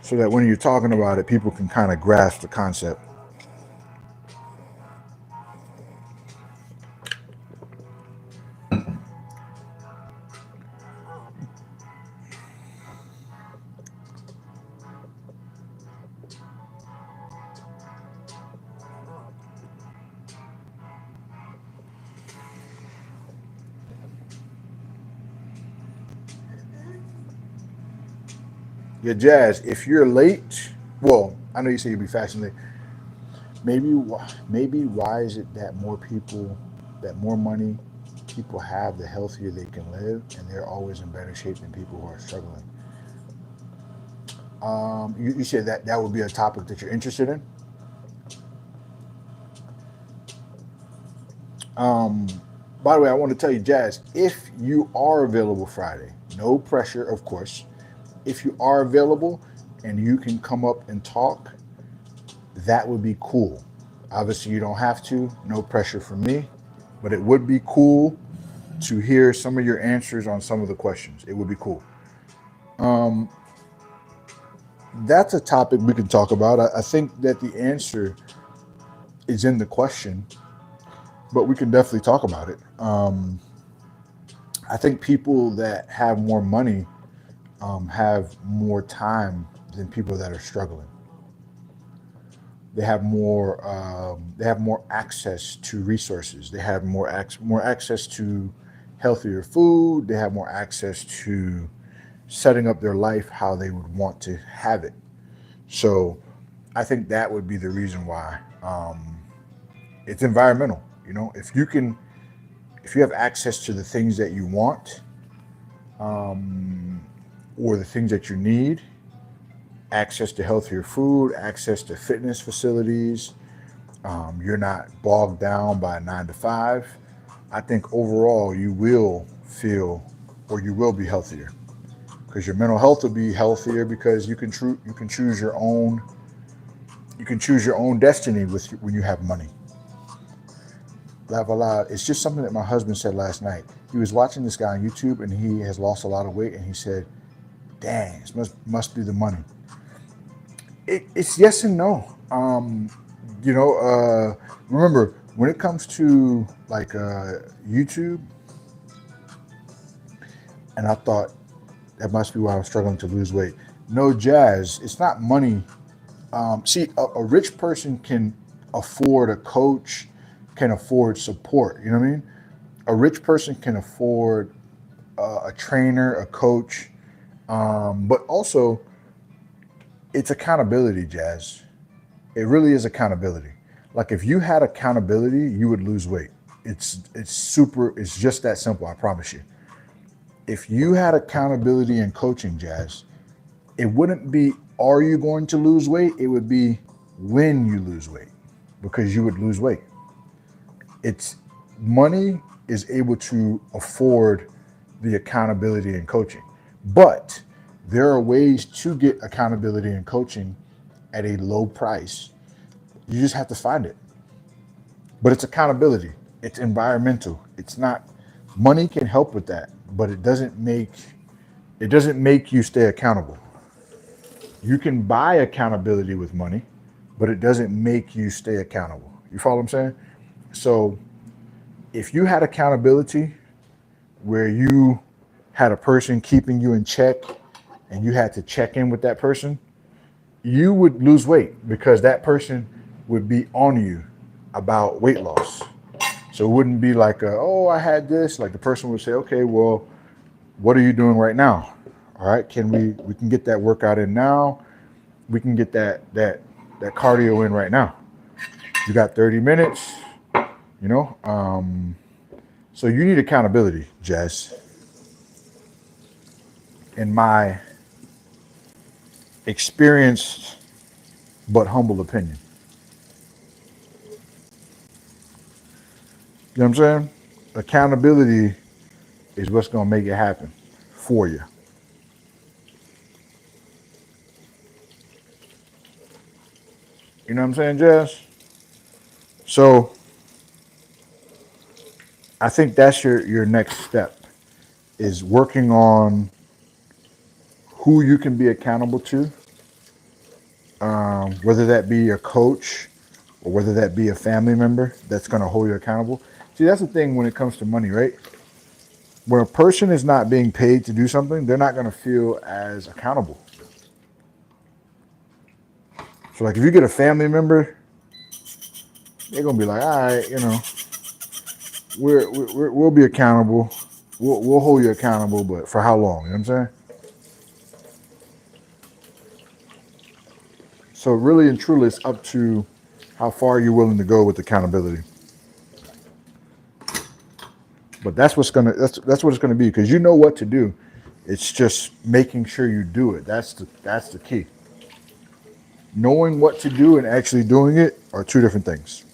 so that when you're talking about it, people can kind of grasp the concept. Yeah, Jazz, if you're late, well, I know you say you'll be fasting late. Maybe why is it that more people, that more money people have, the healthier they can live, and they're always in better shape than people who are struggling. You said that that would be a topic that you're interested in. Um, by the way, I want to tell you, Jazz, if you are available Friday, no pressure, of course. If you are available and you can come up and talk, that would be cool. Obviously, you don't have to, no pressure from me, but it would be cool to hear some of your answers on some of the questions. It would be cool. Um, that's a topic we can talk about. I think that the answer is in the question, but we can definitely talk about it. I think people that have more money have more time than people that are struggling. They have more access to resources. They have more access to healthier food. They have more access to setting up their life how they would want to have it. So I think that would be the reason why. It's environmental. You know, if you have access to the things that you want, um, or the things that you need, access to healthier food, access to fitness facilities, you're not bogged down by a 9 to 5. I think overall you will feel, or you will be healthier, because your mental health will be healthier because you can choose your own, you can choose your own destiny with when you have money. Laugh aloud. It's just something that my husband said last night. He was watching this guy on YouTube and he has lost a lot of weight, and he said, "Dang, it must be the money." It's yes and no. Remember when it comes to like YouTube, and I thought that must be why I'm struggling to lose weight. No, Jazz, it's not money. See, a rich person can afford a coach, can afford support. You know what I mean? A rich person can afford a trainer, a coach, but also it's accountability, Jazz. It really is accountability. Like if you had accountability, you would lose weight. It's super. It's just that simple. I promise you. If you had accountability and coaching, Jazz, it wouldn't be are you going to lose weight? It would be when you lose weight, because you would lose weight. It's money is able to afford the accountability and coaching, but there are ways to get accountability and coaching at a low price. You just have to find it. But it's accountability. It's environmental. It's not money can help with that, but it doesn't make you stay accountable. You can buy accountability with money, but it doesn't make you stay accountable. You follow what I'm saying? So if you had accountability where you had a person keeping you in check and you had to check in with that person, you would lose weight because that person would be on you about weight loss. So it wouldn't be like, oh, I had this. Like the person would say, okay, well, what are you doing right now? All right, we can get that workout in now. We can get that cardio in right now. You got 30 minutes, you know. So you need accountability, Jess. In my experienced but humble opinion. You know what I'm saying? Accountability is what's going to make it happen for you. You know what I'm saying, Jazz? So I think that's your next step is working on who you can be accountable to, whether that be a coach or whether that be a family member that's going to hold you accountable. See, that's the thing when it comes to money, right? When a person is not being paid to do something, they're not going to feel as accountable. So, like, if you get a family member, they're going to be like, all right, we'll be accountable. We'll hold you accountable, but for how long? You know what I'm saying? So, really and truly, it's up to how far you're willing to go with accountability. But that's what it's gonna be because you know what to do. It's just making sure you do it. That's the key. Knowing what to do and actually doing it are two different things.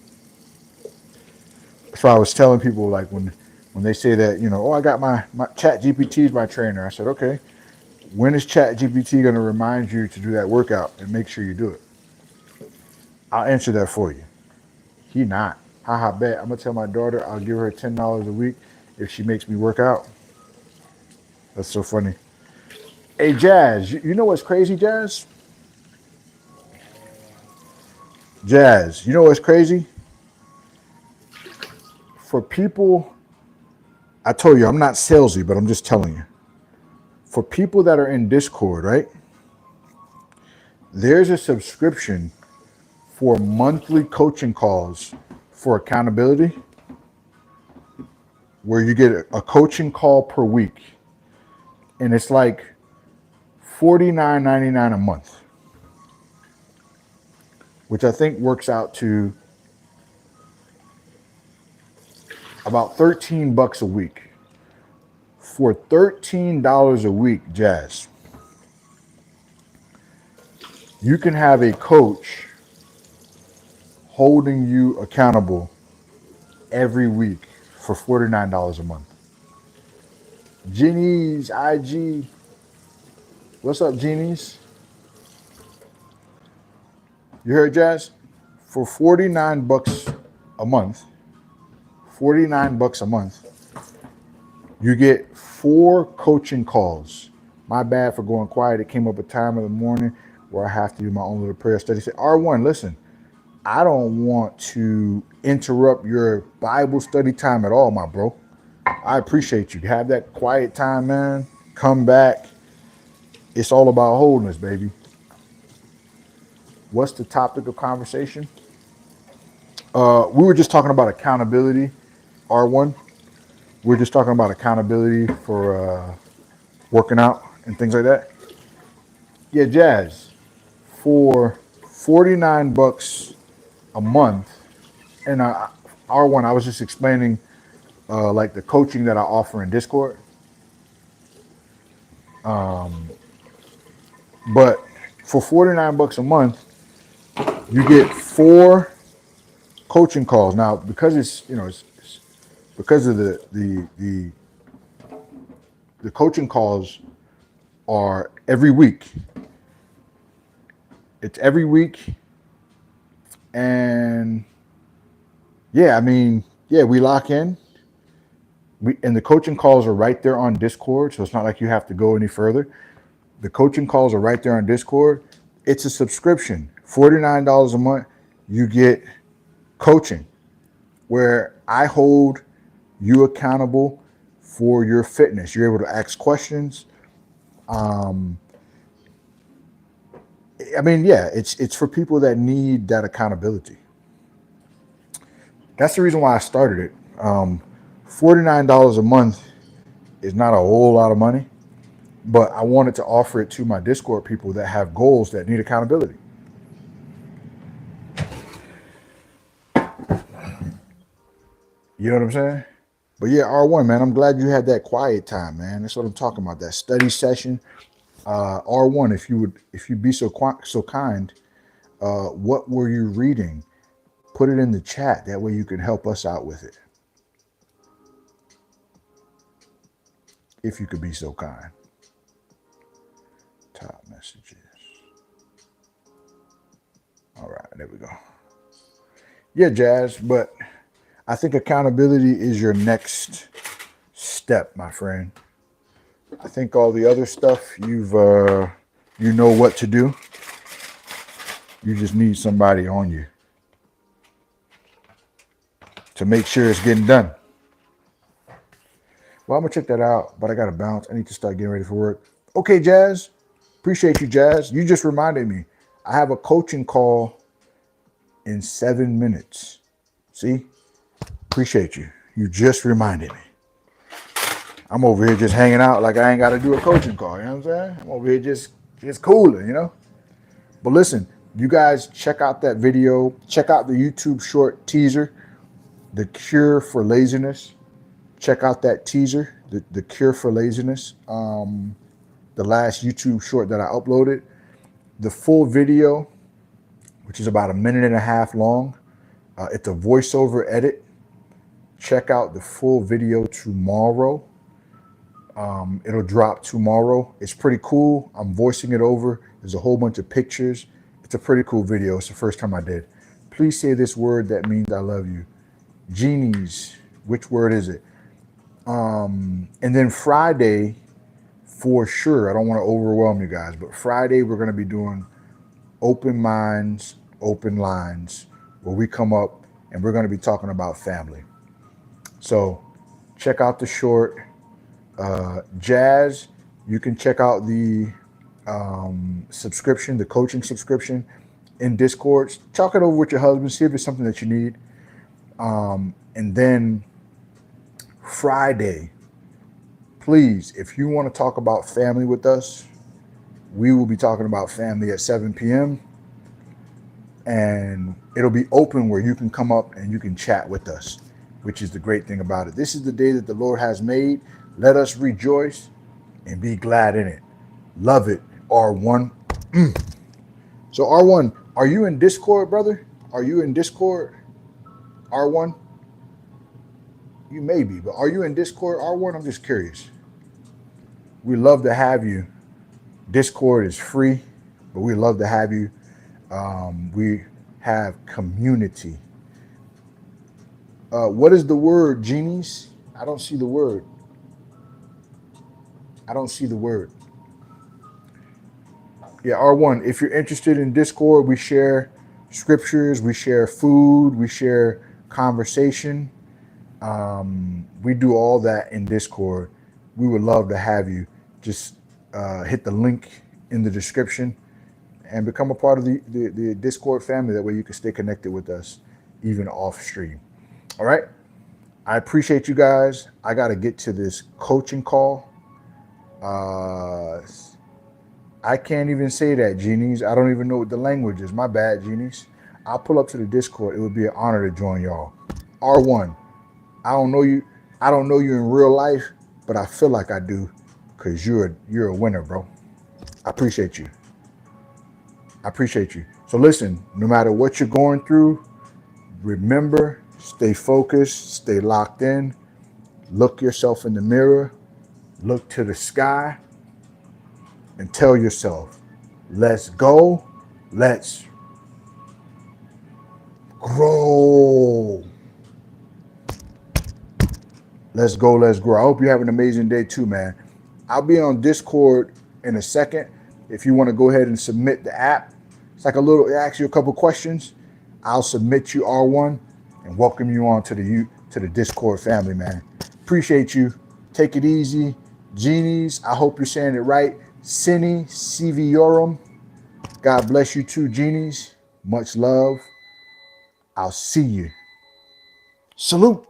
That's why I was telling people like when they say that, oh, I got my Chat GPT is my trainer. I said, okay, when is Chat GPT gonna remind you to do that workout and make sure you do it? I'll answer that for you. He not. Haha bet. I'm gonna tell my daughter I'll give her $10 a week if she makes me work out. That's so funny. Hey Jazz, you know what's crazy, Jazz? Jazz, you know what's crazy? For people, I told you I'm not salesy, but I'm just telling you. For people that are in Discord, right? There's a subscription for monthly coaching calls for accountability where you get a coaching call per week. And it's like $49.99 a month, which I think works out to about $13 a week. For $13 a week, Jazz, you can have a coach holding you accountable every week for $49 a month. Jeannie's IG. What's up, Jeannie's? You heard, Jazz? For $49 a month, $49 a month, you get 4 coaching calls. My bad for going quiet. It came up a time of the morning where I have to do my own little prayer study. Say, R1, listen, I don't want to interrupt your Bible study time at all, my bro. I appreciate you. Have that quiet time, man. Come back. It's all about holiness, baby. What's the topic of conversation? We were just talking about accountability, R1. We're just talking about accountability for working out and things like that. Yeah, Jazz, for $49 a month, and R1, I was just explaining like the coaching that I offer in Discord. But for $49 a month, you get 4 coaching calls. Now, because it's because of the coaching calls are every week. It's every week, and yeah, I mean, yeah, we lock in. And the coaching calls are right there on Discord, so it's not like you have to go any further. The coaching calls are right there on Discord. It's a subscription, $49 a month. You get coaching where I hold you accountable for your fitness. You're able to ask questions. I mean, yeah, it's for people that need that accountability. That's the reason why I started it. $49 a month is not a whole lot of money, but I wanted to offer it to my Discord people that have goals that need accountability. You know what I'm saying? But yeah, R1, man, I'm glad you had that quiet time, man. That's what I'm talking about. That study session. R1, if you'd be so kind, what were you reading? Put it in the chat. That way you can help us out with it. If you could be so kind. Top messages. All right, there we go. Yeah, Jazz, but I think accountability is your next step, my friend. I think all the other stuff you know what to do. You just need somebody on you to make sure it's getting done. Well, I'm gonna check that out, but I gotta bounce. I need to start getting ready for work. Okay, Jazz. Appreciate you, Jazz. You just reminded me. I have a coaching call in 7 minutes. See? Appreciate you. You just reminded me. I'm over here just hanging out like I ain't got to do a coaching call. You know what I'm saying? I'm over here just cooling, you know? But listen, you guys check out that video. Check out the YouTube short teaser, The Cure for Laziness. Check out that teaser, the Cure for Laziness. The last YouTube short that I uploaded. The full video, which is about 1.5 minutes long. It's a voiceover edit. Check out the full video tomorrow. It'll drop tomorrow. It's pretty cool. I'm voicing it over. There's a whole bunch of pictures. It's a pretty cool video. It's the first time I did. Please say this word that means I love you. Genies. Which word is it? And then Friday, for sure, I don't want to overwhelm you guys, but Friday we're going to be doing open minds, open lines, where we come up and we're going to be talking about family. So check out the short. Jazz, you can check out the subscription, the coaching subscription in Discord. Talk it over with your husband, see if it's something that you need. And then Friday, please, if you want to talk about family with us, we will be talking about family at 7 p.m. And it'll be open where you can come up and you can chat with us, which is the great thing about it. This is the day that the Lord has made. Let us rejoice and be glad in it. Love it, R1. So R1, are you in Discord, brother? Are you in Discord, R1? You may be, but are you in Discord, R1? I'm just curious. We love to have you. Discord is free, but we love to have you. We have community. What is the word, genies? I don't see the word. I don't see the word. Yeah, R1, if you're interested in Discord, we share scriptures, we share food, we share conversation. We do all that in Discord. We would love to have you. Just hit the link in the description and become a part of the Discord family. That way you can stay connected with us, even off stream. All right. I appreciate you guys. I got to get to this coaching call. I can't even say that, genies. I don't even know what the language is. My bad, genies. I'll pull up to the Discord. It would be an honor to join y'all. R1, I don't know you. I don't know you in real life, but I feel like I do, because you're a winner, bro. I appreciate you. I appreciate you. So listen, no matter what you're going through, remember, stay focused, stay locked in, look yourself in the mirror, look to the sky, and tell yourself, let's go, let's grow. Let's go, let's grow. I hope you have an amazing day too, man. I'll be on Discord in a second. If you want to go ahead and submit the app, it's like it asks you a couple questions. I'll submit you R1 and welcome you on to the Discord family, man. Appreciate you. Take it easy. Genies, I hope you're saying it right. Sine Civiorum. God bless you too, genies. Much love. I'll see you. Salute.